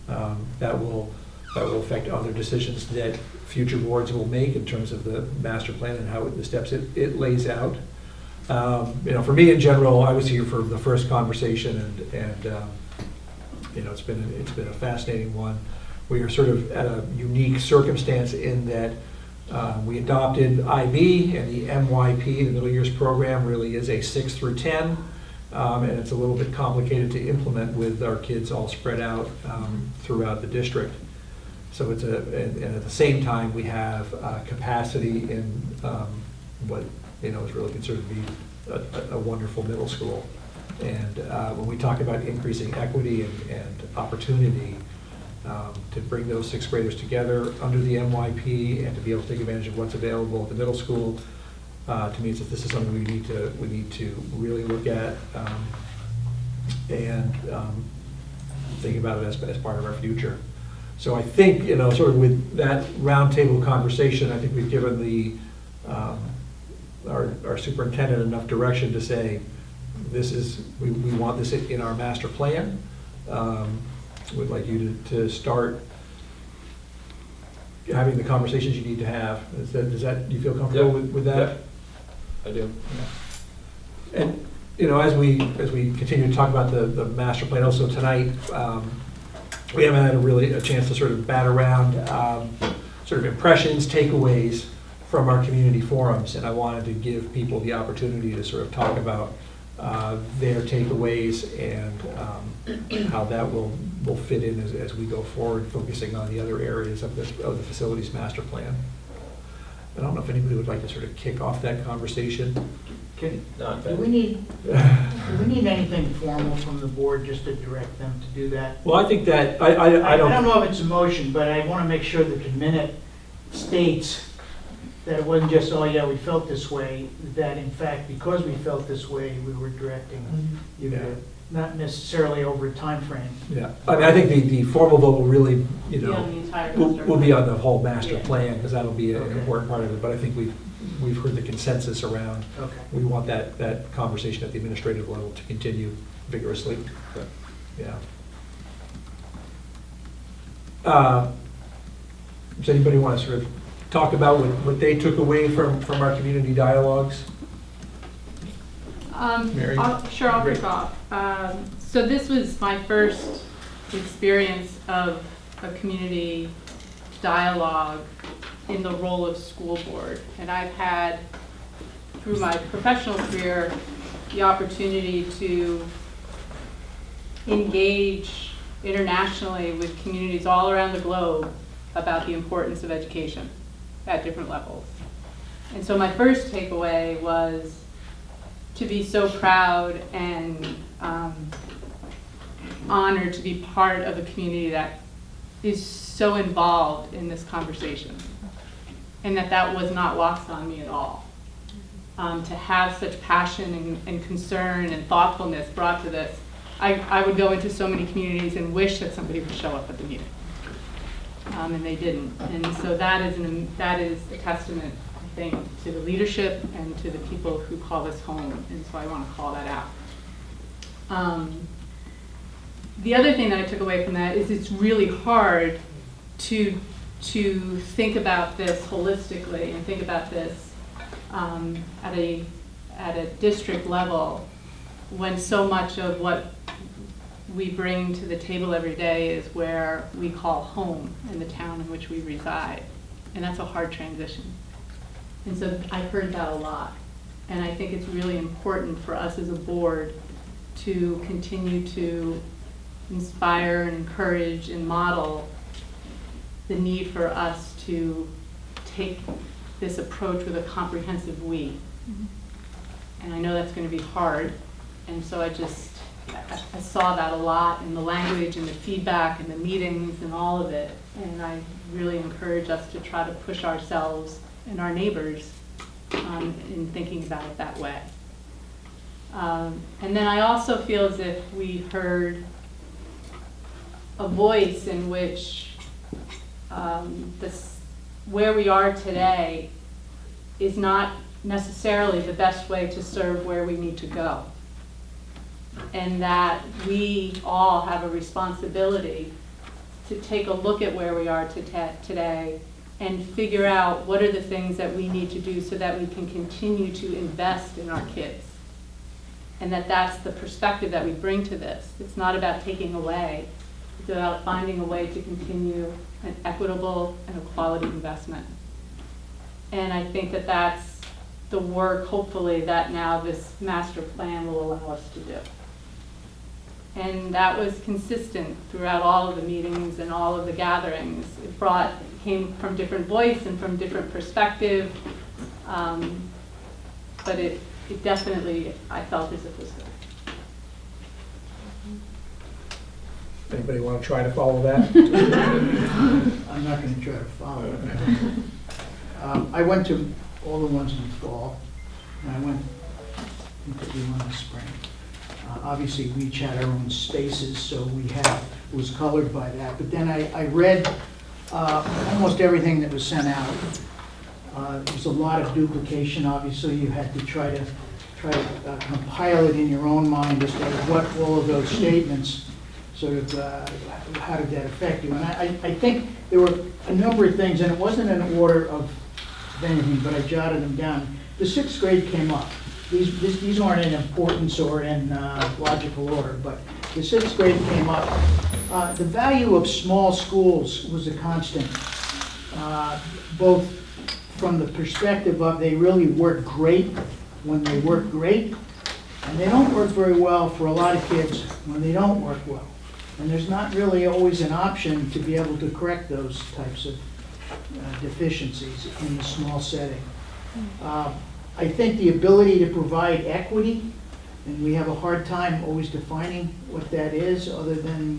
That will affect other decisions that future boards will make in terms of the master plan and how the steps it lays out. For me in general, I was here for the first conversation, and it's been a fascinating one. We are sort of at a unique circumstance in that we adopted IB, and the MYP, the Middle Years Program, really is a 6 through 10, and it's a little bit complicated to implement with our kids all spread out throughout the district. So and at the same time, we have capacity in what is really considered to be a wonderful middle school. And when we talk about increasing equity and opportunity, to bring those 6th graders together under the MYP and to be able to take advantage of what's available at the middle school, to me, this is something we need to really look at and think about it as part of our future. So I think, sort of with that roundtable conversation, I think we've given our superintendent enough direction to say, we want this in our master plan. would like you to start having the conversations you need to have. Do you feel comfortable with that?
Yep. I do.
And, you know, as we continue to talk about the master plan also tonight, we haven't had a chance to sort of bat around sort of impressions, takeaways from our community forums, and I wanted to give people the opportunity to sort of talk about their takeaways and how that will fit in as we go forward, focusing on the other areas of the facilities master plan. I don't know if anybody would like to sort of kick off that conversation.
Do we need anything formal from the board just to direct them to do that?
Well, I think that, I don't...
I don't know if it's a motion, but I want to make sure that the minute states that it wasn't just, oh yeah, we felt this way, that in fact, because we felt this way, we were directing you to, not necessarily over a time frame.
Yeah, I mean, I think the formal vote will really, you
Be
know,
on the entire
will
master
be
plan.
on the whole master
Yeah.
plan, because that'll be an
Okay.
important part of it, but I think we've heard the consensus around,
Okay.
we want that conversation at the administrative level to continue vigorously. Yeah. Does anybody want to sort of talk about what they took away from our community dialogues? Mary?
I'll
Great.
kick off. So this was my first experience of a community dialogue in the role of school board. And I've had, through my professional career, the opportunity to engage internationally with communities all around the globe about the importance of education at different levels. And so my first takeaway was to be so proud and honored to be part of a community that is so involved in this conversation, and that was not lost on me at all. To have such passion and concern and thoughtfulness brought to this, I would go into so many communities and wish that somebody would show up at the meeting, and they didn't. And so that is a testament, I think, to the leadership and to the people who call this home, and so I want to call that out. The other thing that I took away from that is it's really hard to think about this holistically and think about this at a district level when so much of what we bring to the table every day is where we call home in the town in which we reside. And that's a hard transition. And so I heard that a lot. And I think it's really important for us as a board to continue to inspire and encourage and model the need for us to take this approach with a comprehensive we. And I know that's going to be hard. And so I saw that a lot in the language and the feedback and the meetings and all of it. And I really encourage us to try to push ourselves and our neighbors in thinking about it that way. And then I also feel as if we heard a voice in which where we are today is not necessarily the best way to serve where we need to go. And that we all have a responsibility to take a look at where we are today and figure out what are the things that we need to do so that we can continue to invest in our kids. And that's the perspective that we bring to this. It's not about taking away. It's about finding a way to continue an equitable and a quality investment. And I think that's the work, hopefully, that now this master plan will allow us to do. And that was consistent throughout all of the meetings and all of the gatherings. It came from different voice and from different perspective, but it definitely, I felt as if it was good.
Anybody want to try to follow that?
I'm not going to try to follow it. I went to all the ones in the fall, and I went to the one in the spring. Obviously, we each had our own spaces, so it was colored by that. But then I read almost everything that was sent out. There was a lot of duplication. Obviously, you had to try to compile it in your own mind as to what all of those statements sort of, how did that affect you? And I think there were a number of things, and it wasn't in order of anything, but I jotted them down. The 6th grade came up. These aren't in importance or in logical order, but the 6th grade came up. The value of small schools was a constant, both from the perspective of they really work great when they work great, and they don't work very well for a lot of kids when they don't work well. And there's not really always an option to be able to correct those types of deficiencies in the small setting. I think the ability to provide equity, and we have a hard time always defining what that is, other than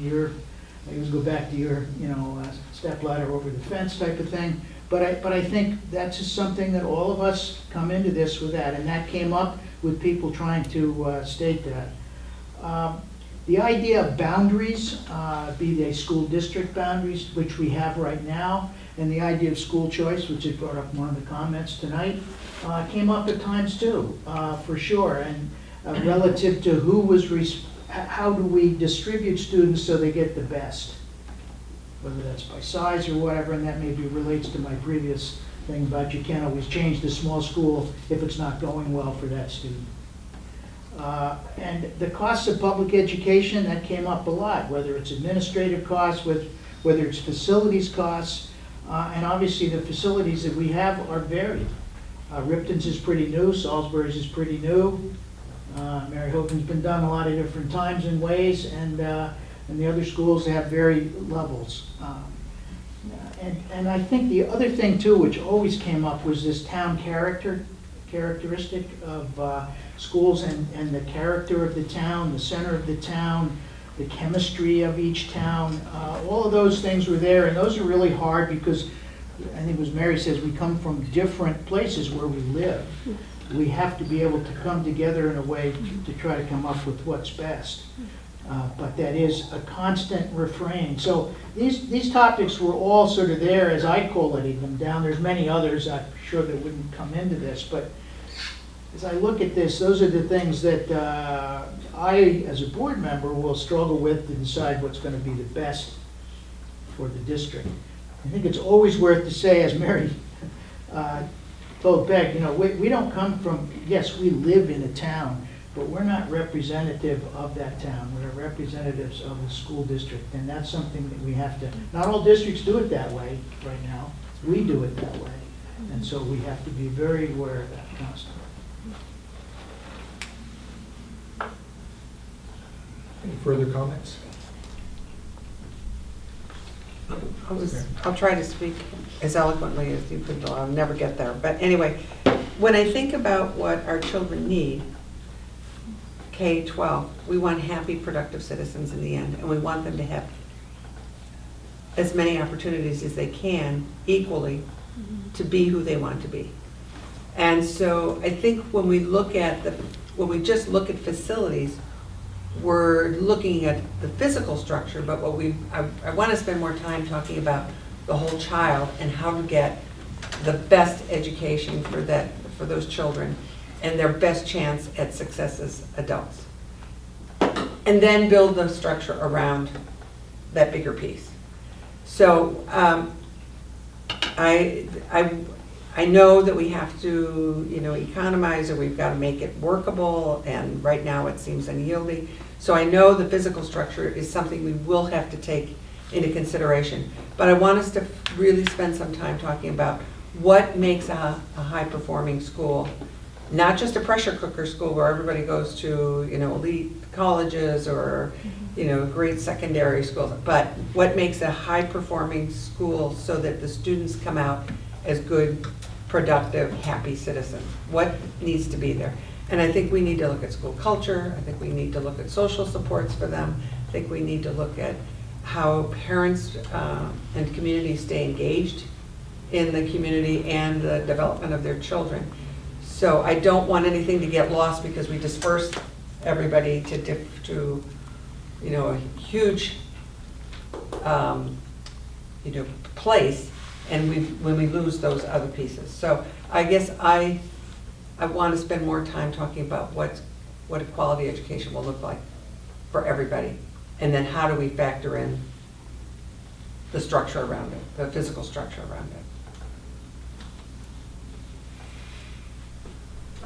I would go back to your, step ladder over the fence type of thing. But I think that's just something that all of us come into this with that, and that came up with people trying to state that. The idea of boundaries, be they school district boundaries, which we have right now, and the idea of school choice, which is brought up in one of the comments tonight, came up at times too, for sure. And relative to how do we distribute students so they get the best, whether that's by size or whatever, and that maybe relates to my previous thing about you can't always change the small school if it's not going well for that student. And the costs of public education, that came up a lot, whether it's administrative costs, whether it's facilities costs, and obviously the facilities that we have are varied. Ripton's is pretty new, Salisbury's is pretty new, Mary Hogan's been done a lot of different times and ways, and the other schools have varied levels. And I think the other thing too, which always came up, was this town characteristic of schools and the character of the town, the center of the town, the chemistry of each town. All of those things were there, and those are really hard because I think as Mary says, we come from different places where we live. We have to be able to come together in a way to try to come up with what's best. But that is a constant refrain. So these topics were all sort of there as I collated them down. There's many others I'm sure that wouldn't come into this, but as I look at this, those are the things that I, as a board member, will struggle with to decide what's going to be the best for the district. I think it's always worth to say, as Mary told Peg, we don't come from, yes, we live in a town, but we're not representative of that town. We're representatives of the school district, and that's something that we have to, not all districts do it that way right now. We do it that way, and so we have to be very aware of that constantly.
Any further comments?
I'll try to speak as eloquently as you could, I'll never get there. But anyway, when I think about what our children need, K-12, we want happy, productive citizens in the end, and we want them to have as many opportunities as they can, equally, to be who they want to be. And so I think when we just look at facilities, we're looking at the physical structure, but I want to spend more time talking about the whole child and how to get the best education for those children and their best chance at success as adults. And then build the structure around that bigger piece. So I know that we have to, economize, or we've got to make it workable, and right now it seems unyielding. So I know the physical structure is something we will have to take into consideration. But I want us to really spend some time talking about what makes a high-performing school, not just a pressure cooker school where everybody goes to, elite colleges or, great secondary schools, but what makes a high-performing school so that the students come out as good, productive, happy citizens. What needs to be there? And I think we need to look at school culture. I think we need to look at social supports for them. I think we need to look at how parents and communities stay engaged in the community and the development of their children. So I don't want anything to get lost because we disperse everybody to a huge place, and when we lose those other pieces. So I guess I want to spend more time talking about what a quality education will look like for everybody And then how do we factor in the structure around it, the physical structure around it?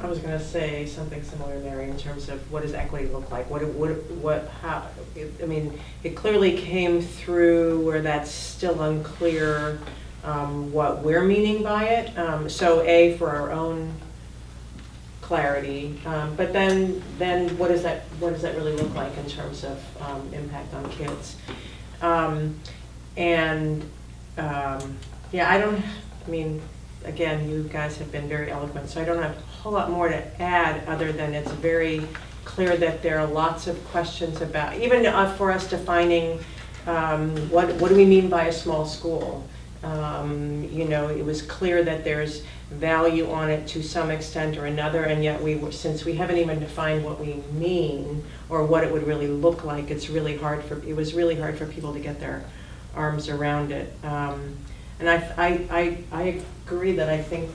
I was gonna say something similar, Mary, in terms of what does equity look like? How, I mean, it clearly came through where that's still unclear what we're meaning by it. So A, for our own clarity, but then what does that really look like in terms of impact on kids? Yeah, I mean, again, you guys have been very eloquent, so I don't have a whole lot more to add other than it's very clear that there are lots of questions about, even for us defining what do we mean by a small school? You know, it was clear that there's value on it to some extent or another, and yet since we haven't even defined what we mean or what it would really look like, it was really hard for people to get their arms around it. And I agree that I think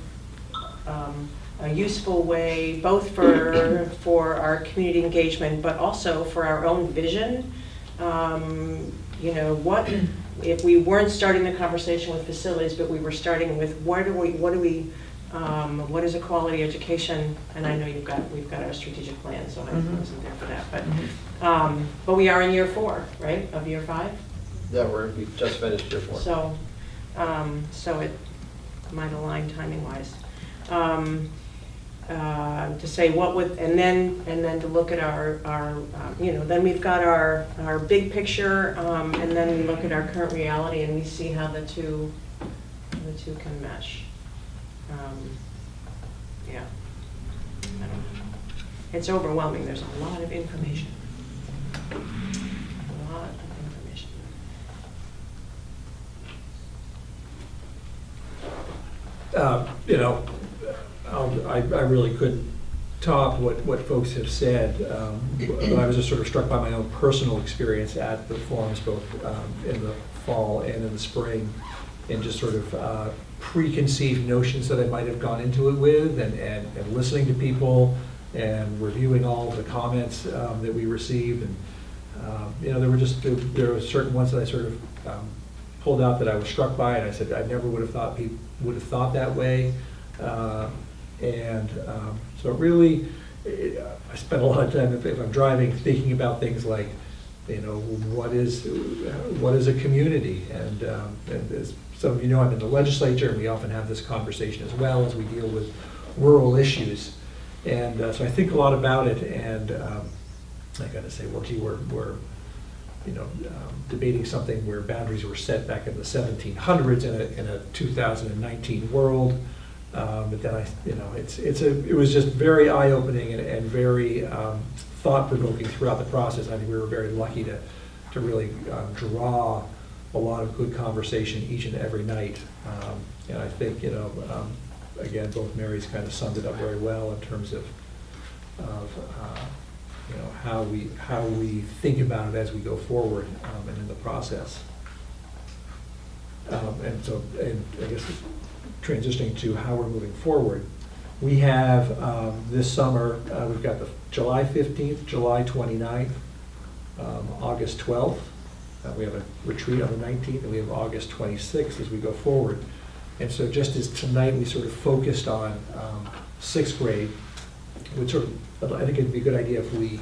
a useful way, both for our community engagement, but also for our own vision. You know, what if we weren't starting the conversation with facilities, but we were starting with what is a quality education? And I know we've got our strategic plan, so I wasn't there for that. But we are in year 4, right, of year 5.
Yeah, we just finished year 4.
So it might align timing-wise. To say what would, and then to look at our you know, then we've got our big picture, and then we look at our current reality and we see how the two can mesh. Yeah, I don't know. It's overwhelming. There's a lot of information. A lot of information.
You know, I really couldn't top what folks have said, but I was just sort of struck by my own personal experience at the forums, both in the fall and in the spring, and just sort of preconceived notions that I might have gone into it with, and listening to people and reviewing all of the comments that we received. And you know, there were certain ones that I sort of pulled out that I was struck by, and I said I never would have thought people would have thought that way. So really, I spend a lot of time, if I'm driving, thinking about things like, you know, what is a community? And as some of you know, I'm in the legislature, and we often have this conversation as well as we deal with rural issues. And so I think a lot about it, and I got to say, well, gee, we're you know, debating something where boundaries were set back in the 1700s in a 2019 world. But then it was just very eye-opening and very thought-provoking throughout the process. I think we were very lucky to really draw a lot of good conversation each and every night. And I think, you know, again, both Marys kind of summed it up very well in terms of you know, how we think about it as we go forward and in the process. And I guess transitioning to how we're moving forward, we have this summer, we've got the July 15th, July 29th, August 12th. We have a retreat on the 19th, and we have August 26th as we go forward. And so just as tonight we sort of focused on 6th grade, I think it'd be a good idea if we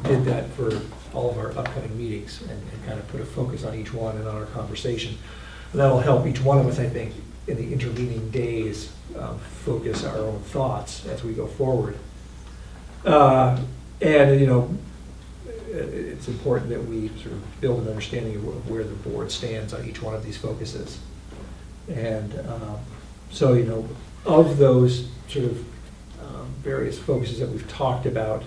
did that for all of our upcoming meetings and kind of put a focus on each one and on our conversation. And that'll help each one of us, I think, in the intervening days, focus our own thoughts as we go forward. And, you know, it's important that we sort of build an understanding of where the board stands on each one of these focuses. And so, you know, of those sort of various focuses that we've talked about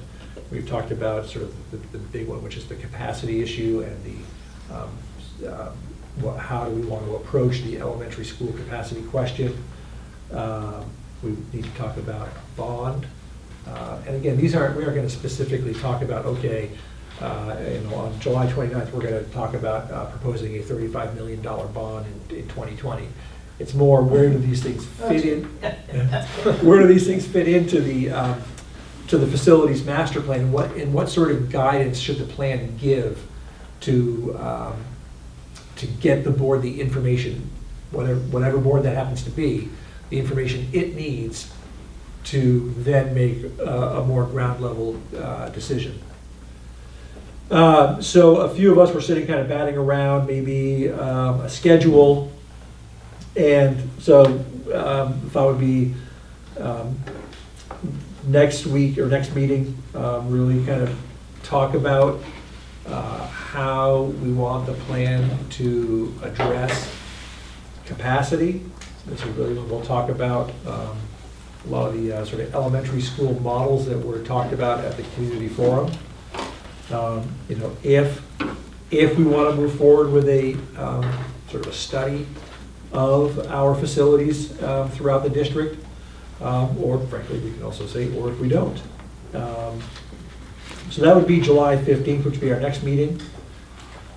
sort of the big one, which is the capacity issue and the how do we want to approach the elementary school capacity question. We need to talk about bond. And again, we aren't going to specifically talk about, okay, you know, on July 29th, we're going to talk about proposing a $35 million bond in 2020. It's more, where do these things fit in? Where do these things fit into the to the facilities master plan, and what sort of guidance should the plan give to get the board the information, whatever board that happens to be, the information it needs to then make a more ground level decision. So a few of us were sitting kind of batting around maybe a schedule, and so thought would be next week or next meeting, really kind of talk about how we want the plan to address capacity. This is really what we'll talk about. A lot of the sort of elementary school models that were talked about at the community forum. You know, if we want to move forward with a sort of a study of our facilities throughout the district, or frankly, we can also say, or if we don't. So that would be July 15th, which would be our next meeting.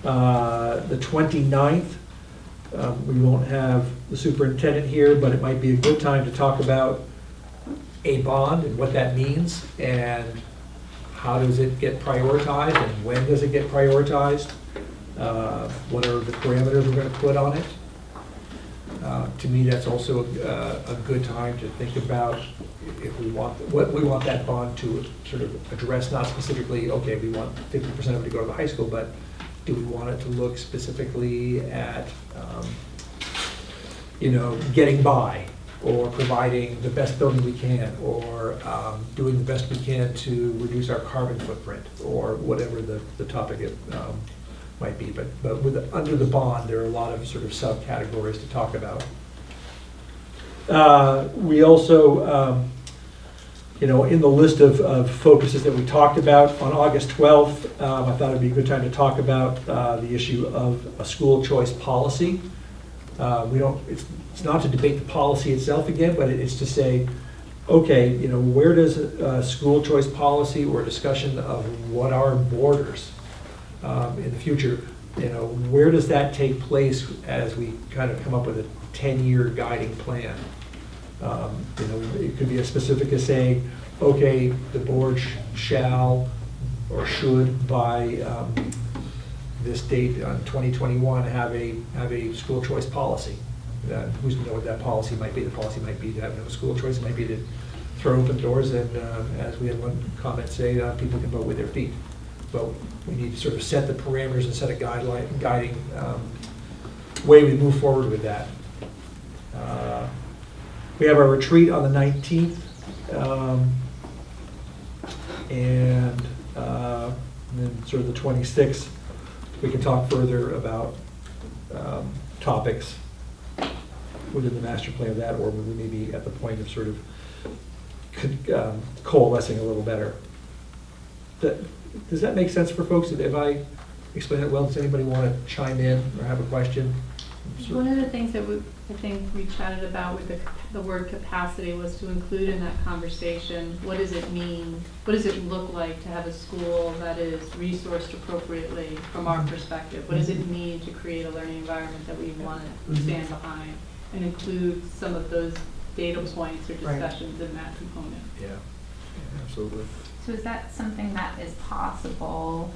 The 29th, we won't have the superintendent here, but it might be a good time to talk about a bond and what that means, and how does it get prioritized, and when does it get prioritized? What are the parameters we're going to put on it? To me, that's also a good time to think about if we want, what we want that bond to sort of address, not specifically, okay, we want 50% of it to go to the high school, but do we want it to look specifically at, you know, getting by, or providing the best building we can, or doing the best we can to reduce our carbon footprint, or whatever the topic it might be. But with under the bond, there are a lot of sort of subcategories to talk about. We also, you know, in the list of focuses that we talked about on August 12th, I thought it'd be a good time to talk about the issue of a school choice policy. It's not to debate the policy itself again, but it's to say, okay, you know, where does a school choice policy or a discussion of what are borders in the future, you know, where does that take place as we kind of come up with a 10-year guiding plan? You know, it could be as specific as saying, okay, the board shall or should by this date on 2021 have a school choice policy. Who's to know what that policy might be? The policy might be to have no school choice. It might be to throw open doors and, as we had one comment say, people can vote with their feet. But we need to sort of set the parameters and set a guiding way we move forward with that. We have our retreat on the 19th, and then sort of the 26th, we can talk further about topics within the master plan of that, or we may be at the point of sort of coalescing a little better. Does that make sense for folks? Have I explained it well? Does anybody want to chime in or have a question?
One of the things that I think we chatted about with the word capacity was to include in that conversation, what does it mean? What does it look like to have a school that is resourced appropriately from our perspective? What does it mean to create a learning environment that we want to stand behind, and include some of those data points or discussions in that component?
Yeah, absolutely.
So is that something that is possible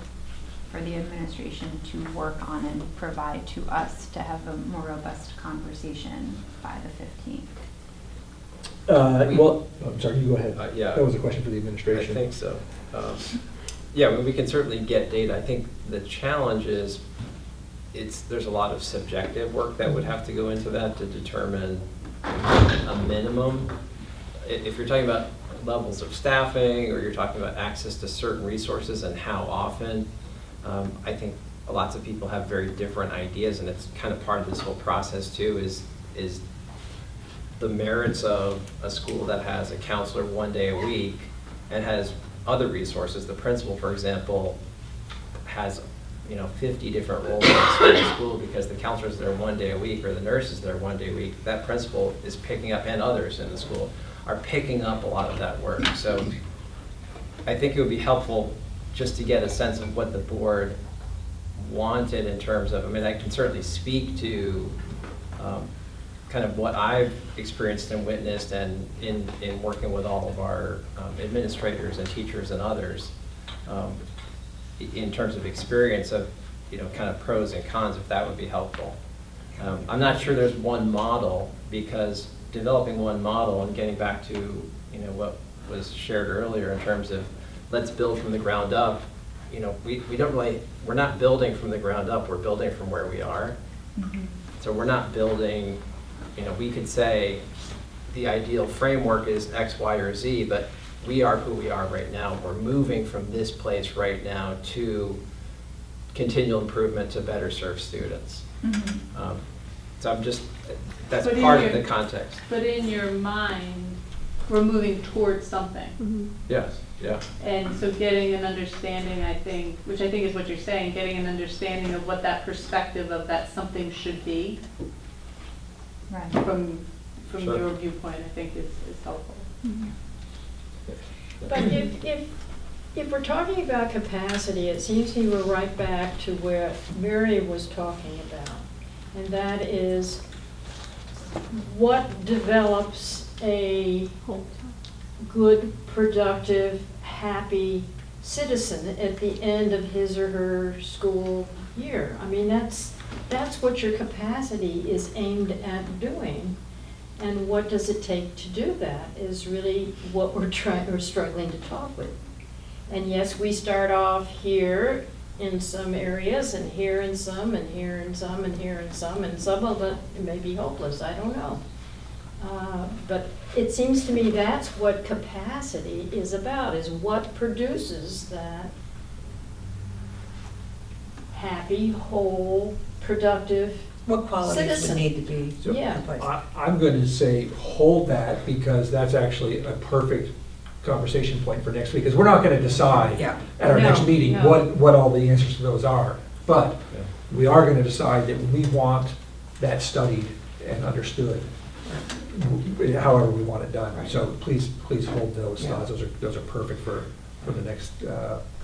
for the administration to work on and provide to us to have a more robust conversation by the 15th?
Well, I'm sorry, you go ahead.
Yeah.
That was a question for the administration.
I think so. Yeah, I mean, we can certainly get data. I think the challenge is there's a lot of subjective work that would have to go into that to determine a minimum. If you're talking about levels of staffing, or you're talking about access to certain resources and how often, I think lots of people have very different ideas, and it's kind of part of this whole process too, is the merits of a school that has a counselor 1 day a week and has other resources. The principal, for example, has 50 different roles in the school because the counselor's there 1 day a week, or the nurse is there 1 day a week. That principal is picking up, and others in the school are picking up a lot of that work. So I think it would be helpful just to get a sense of what the board wanted in terms of, I mean, I can certainly speak to kind of what I've experienced and witnessed, and in working with all of our administrators and teachers and others, in terms of experience of, kind of pros and cons, if that would be helpful. I'm not sure there's one model, because developing one model and getting back to, what was shared earlier in terms of let's build from the ground up, we're not building from the ground up, we're building from where we are.
Mm-hmm.
So we're not building, we could say the ideal framework is X, Y, or Z, but we are who we are right now. We're moving from this place right now to continual improvement to better serve students.
Mm-hmm.
So that's
But in
part of
your-
the context.
But in your mind, we're moving towards something.
Mhm.
Yes, yeah.
And so getting an understanding, I think, which I think is what you're saying, getting an understanding of what that perspective of that something should be
Right.
from
Sure.
your viewpoint, I think is helpful.
But if we're talking about capacity, it seems to me we're right back to where Mary was talking about. And that is what develops a good, productive, happy citizen at the end of his or her school year. I mean, that's what your capacity is aimed at doing. And what does it take to do that is really what we're struggling to talk with. And yes, we start off here in some areas, and here in some, and here in some, and here in some, and some of it may be hopeless, I don't know. But it seems to me that's what capacity is about, is what produces that happy, whole, productive
What qualities would
citizen.
need to be
So
Yeah.
in place?
I'm going to say hold that, because that's actually a perfect conversation point for next week, because we're not going to decide
Yeah.
at our
No,
next meeting
no.
what all the answers to those are. But
Yeah.
we are going to decide that we want that studied and understood, however we want it done.
Right.
So please hold those
Yeah.
thoughts. Those are perfect for the next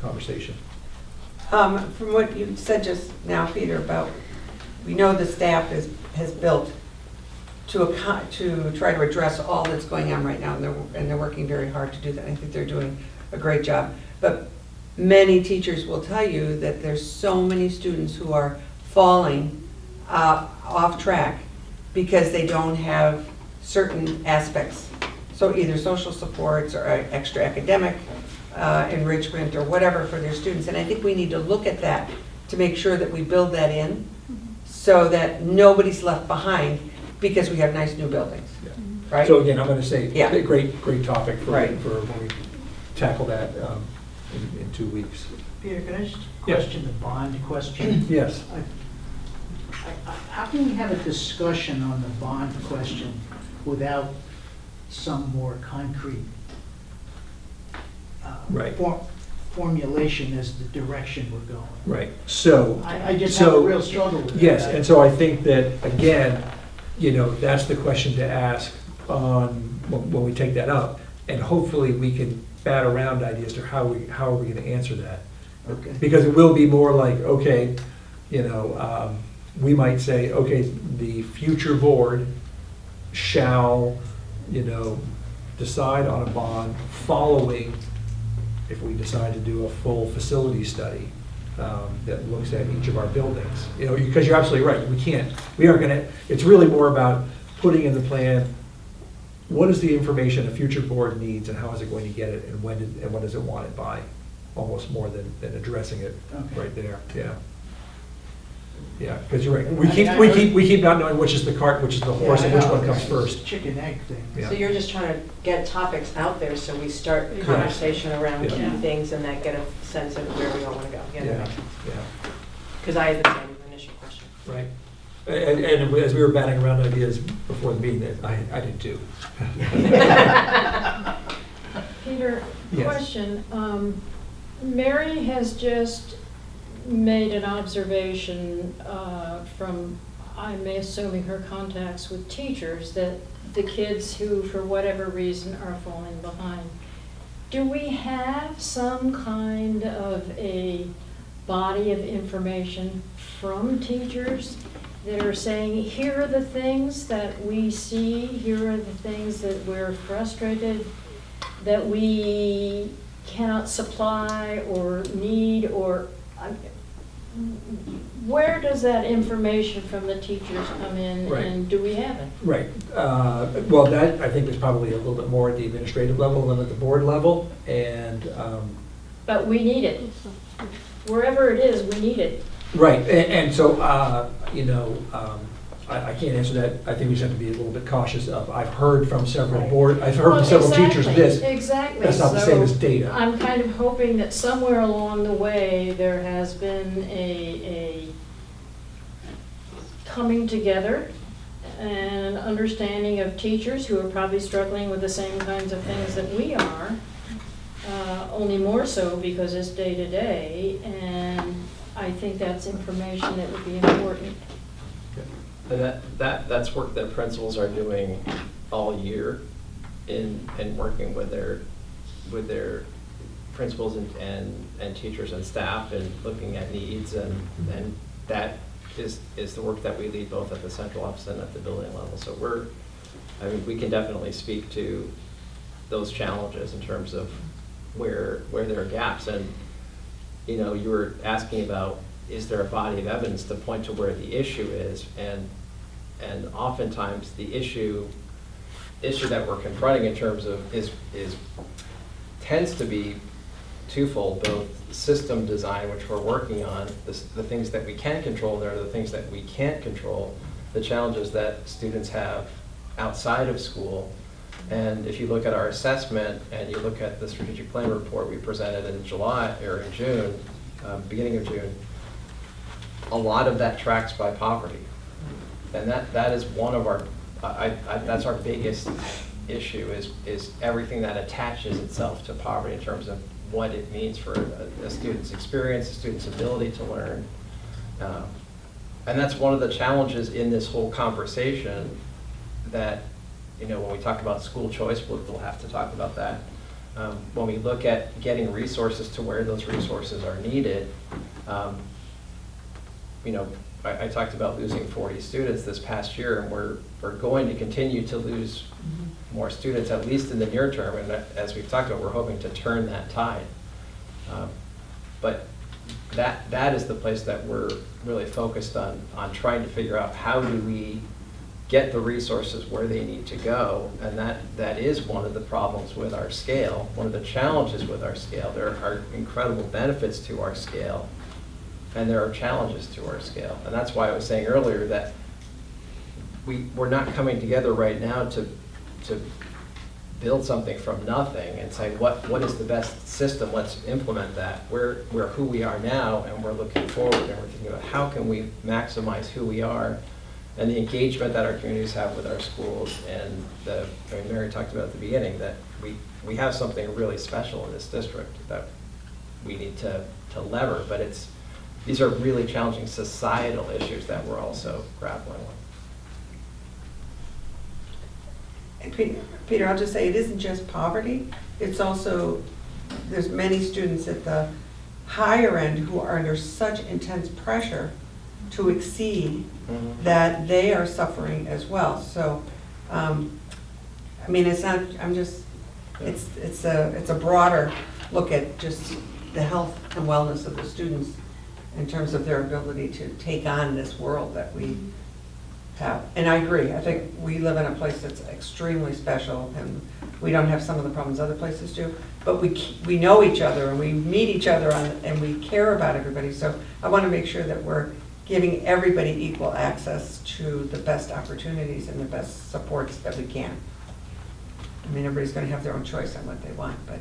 conversation.
From what you said just now, Peter, about, we know the staff has built to try to address all that's going on right now, and they're working very hard to do that. I think they're doing a great job. But many teachers will tell you that there's so many students who are falling off track because they don't have certain aspects. So either social supports or extra academic enrichment or whatever for their students. And I think we need to look at that to make sure that we build that in so that nobody's left behind because we have nice new buildings,
Yeah.
right?
So again, I'm going to say,
Yeah.
great topic for
Right.
when we tackle that in 2 weeks.
Peter, can I just
Yeah.
question the bond question?
Yes.
How can we have a discussion on the bond question without some more concrete
Right.
formulation as the direction we're going?
Right. So.
I just have a real struggle with that.
Yes, and so I think that, again, that's the question to ask when we take that up. And hopefully we can bat around ideas to how are we going to answer that.
Okay.
Because it will be more like, okay, we might say, okay, the future board shall, decide on a bond following, if we decide to do a full facility study that looks at each of our buildings. Because you're absolutely right, we aren't gonna, it's really more about putting in the plan, what is the information a future board needs and how is it going to get it and when does it want it by? Almost more than addressing it
Okay.
right there, yeah. Yeah, because you're right, we keep not knowing which is the cart, which is the horse, and which one comes first.
Chicken egg thing.
Yeah.
So you're just trying to get topics out there so we start
Yeah.
conversation around
Yeah.
key things and that get a sense of where we all want to go. Yeah, that
Yeah,
makes sense.
yeah.
Because I had the same initial question.
Right. And as we were batting around ideas before the meeting, I did too.
Peter,
Yes.
question. Mary has just made an observation from, I'm assuming, her contacts with teachers, that the kids who, for whatever reason, are falling behind. Do we have some kind of a body of information from teachers that are saying, here are the things that we see, here are the things that we're frustrated, that we cannot supply or need, or where does that information from the teachers come in,
Right.
and do we have it?
Right. Well, that, I think, is probably a little bit more at the administrative level than at the board level, and,
But we need it. Wherever it is, we need it.
right, and so, I can't answer that. I think we just have to be a little bit cautious of, I've heard from several I've heard from several teachers this.
Exactly.
That's not the same as
So
data.
I'm kind of hoping that somewhere along the way, there has been a coming together and understanding of teachers who are probably struggling with the same kinds of things that we are, only more so because it's day to day, and I think that's information that would be important.
And that's work that principals are doing all year in working with their principals and teachers and staff and looking at needs, and that is the work that we lead both at the central office and at the building level. So we can definitely speak to those challenges in terms of where there are gaps. And you were asking about, is there a body of evidence to point to where the issue is, and oftentimes the issue that we're confronting in terms of is tends to be twofold, both system design, which we're working on, the things that we can control, there are the things that we can't control, the challenges that students have outside of school. And if you look at our assessment and you look at the strategic plan report we presented in July or in June, beginning of June, a lot of that tracks by poverty. And that is one of our, that's our biggest issue, is everything that attaches itself to poverty in terms of what it means for a student's experience, a student's ability to learn. And that's one of the challenges in this whole conversation that, when we talk about school choice, we'll have to talk about that. When we look at getting resources to where those resources are needed, I talked about losing 40 students this past year, and we're going to continue to lose more students, at least in the near term. And as we've talked about, we're hoping to turn that tide. But that is the place that we're really focused on trying to figure out, how do we get the resources where they need to go. And that is one of the problems with our scale, one of the challenges with our scale. There are incredible benefits to our scale, and there are challenges to our scale. And that's why I was saying earlier that we're not coming together right now to build something from nothing and say, what is the best system, let's implement that. We're who we are now, and we're looking forward, and we're thinking about how can we maximize who we are and the engagement that our communities have with our schools. And Mary talked about at the beginning that we have something really special in this district that we need to lever, but these are really challenging societal issues that we're also grappling with.
And Peter, I'll just say, it isn't just poverty, it's also, there's many students at the higher end who are under such intense pressure to exceed that they are suffering as well. So, it's not, it's a broader look at just the health and wellness of the students in terms of their ability to take on this world that we have. And I agree, I think we live in a place that's extremely special, and we don't have some of the problems other places do, but we know each other, and we meet each other, and we care about everybody. So I want to make sure that we're giving everybody equal access to the best opportunities and the best supports that we can. Everybody's going to have their own choice on what they want, but.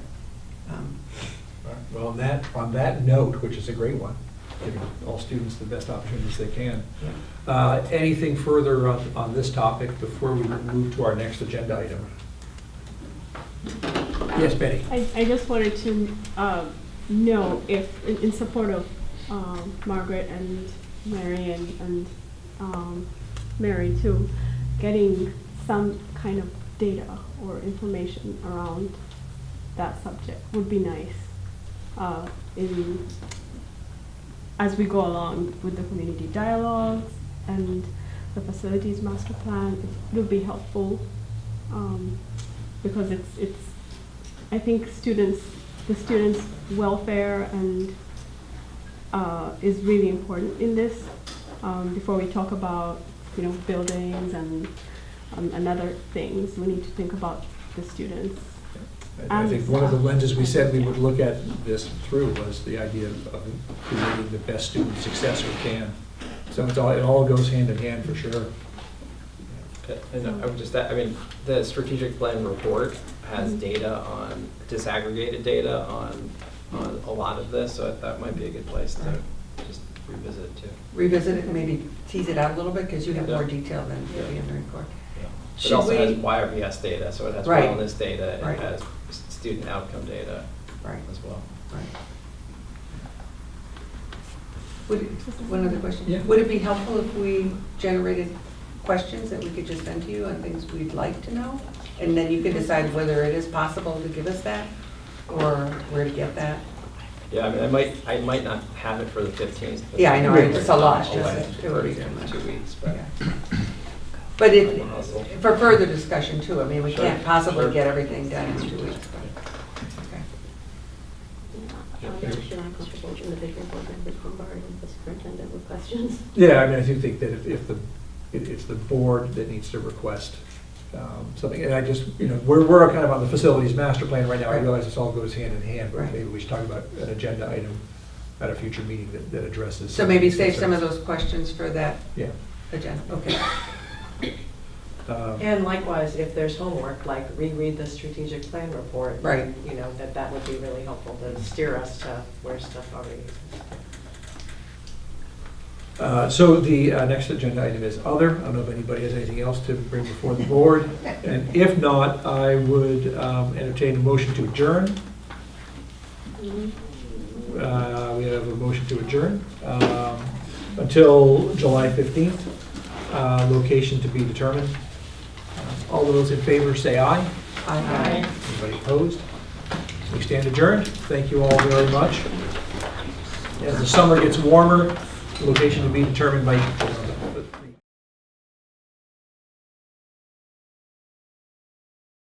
Well, on that note, which is a great one, giving all students the best opportunities they can.
Yeah.
Anything further on this topic before we move to our next agenda item? Yes, Betty.
I just wanted to know if, in support of Margaret and Mary and Mary too, getting some kind of data or information around that subject would be nice as we go along with the community dialogues and the facilities master plan, it will be helpful, because it's, I think the students' welfare and is really important in this, before we talk about, buildings and other things. We need to think about the students.
I think one of the lenses we said we would look at this through was the idea of creating the best student success we can. So it all goes hand in hand for sure.
And I would just, the strategic plan report has data on, disaggregated data on a lot of this, so that might be a good place to just revisit it too.
Revisit it and maybe tease it out a little bit, because you have more detail than the in the report.
It
Should
also has
we-
YRVS data, so it has
Right.
wellness data, and
Right.
it has student outcome data
Right.
as well.
Right. One other question?
Yeah.
Would it be helpful if we generated questions that we could just send to you on things we'd like to know? And then you could decide whether it is possible to give us that, or where to get that?
Yeah, I might not have it for the 15th. but
Yeah, I know, it's a lot,
I'll let
just-
you
it would be
in
too much.
2 weeks, but.
But
I'm a hustle.
for further discussion too, I mean, we
Sure.
can't possibly
Sure.
get everything done in 2 weeks. but- okay.
I'm actually not comfortable with individual board members bombarding the superintendent with questions.
Yeah, I do think that if it's the board that needs to request something, and I just, we're kind of on the facilities master plan right now. I
Right.
realize this all goes hand in hand, but
Right.
maybe we should talk about an agenda item at a future meeting that addresses.
So maybe
these
save some of
concerns.
those questions for that
Yeah.
agenda, okay.
And likewise, if there's homework, like reread the strategic plan report.
Right.
That would be really helpful to steer us to where stuff already exists.
So the next agenda item is other. I don't know if anybody has anything else to bring before the board. And if not, I would entertain a motion to adjourn. We have a motion to adjourn until July 15th. Location to be determined. All those in favor say aye.
Aye.
Anybody opposed? We stand adjourned. Thank you all very much. As the summer gets warmer, location to be determined by July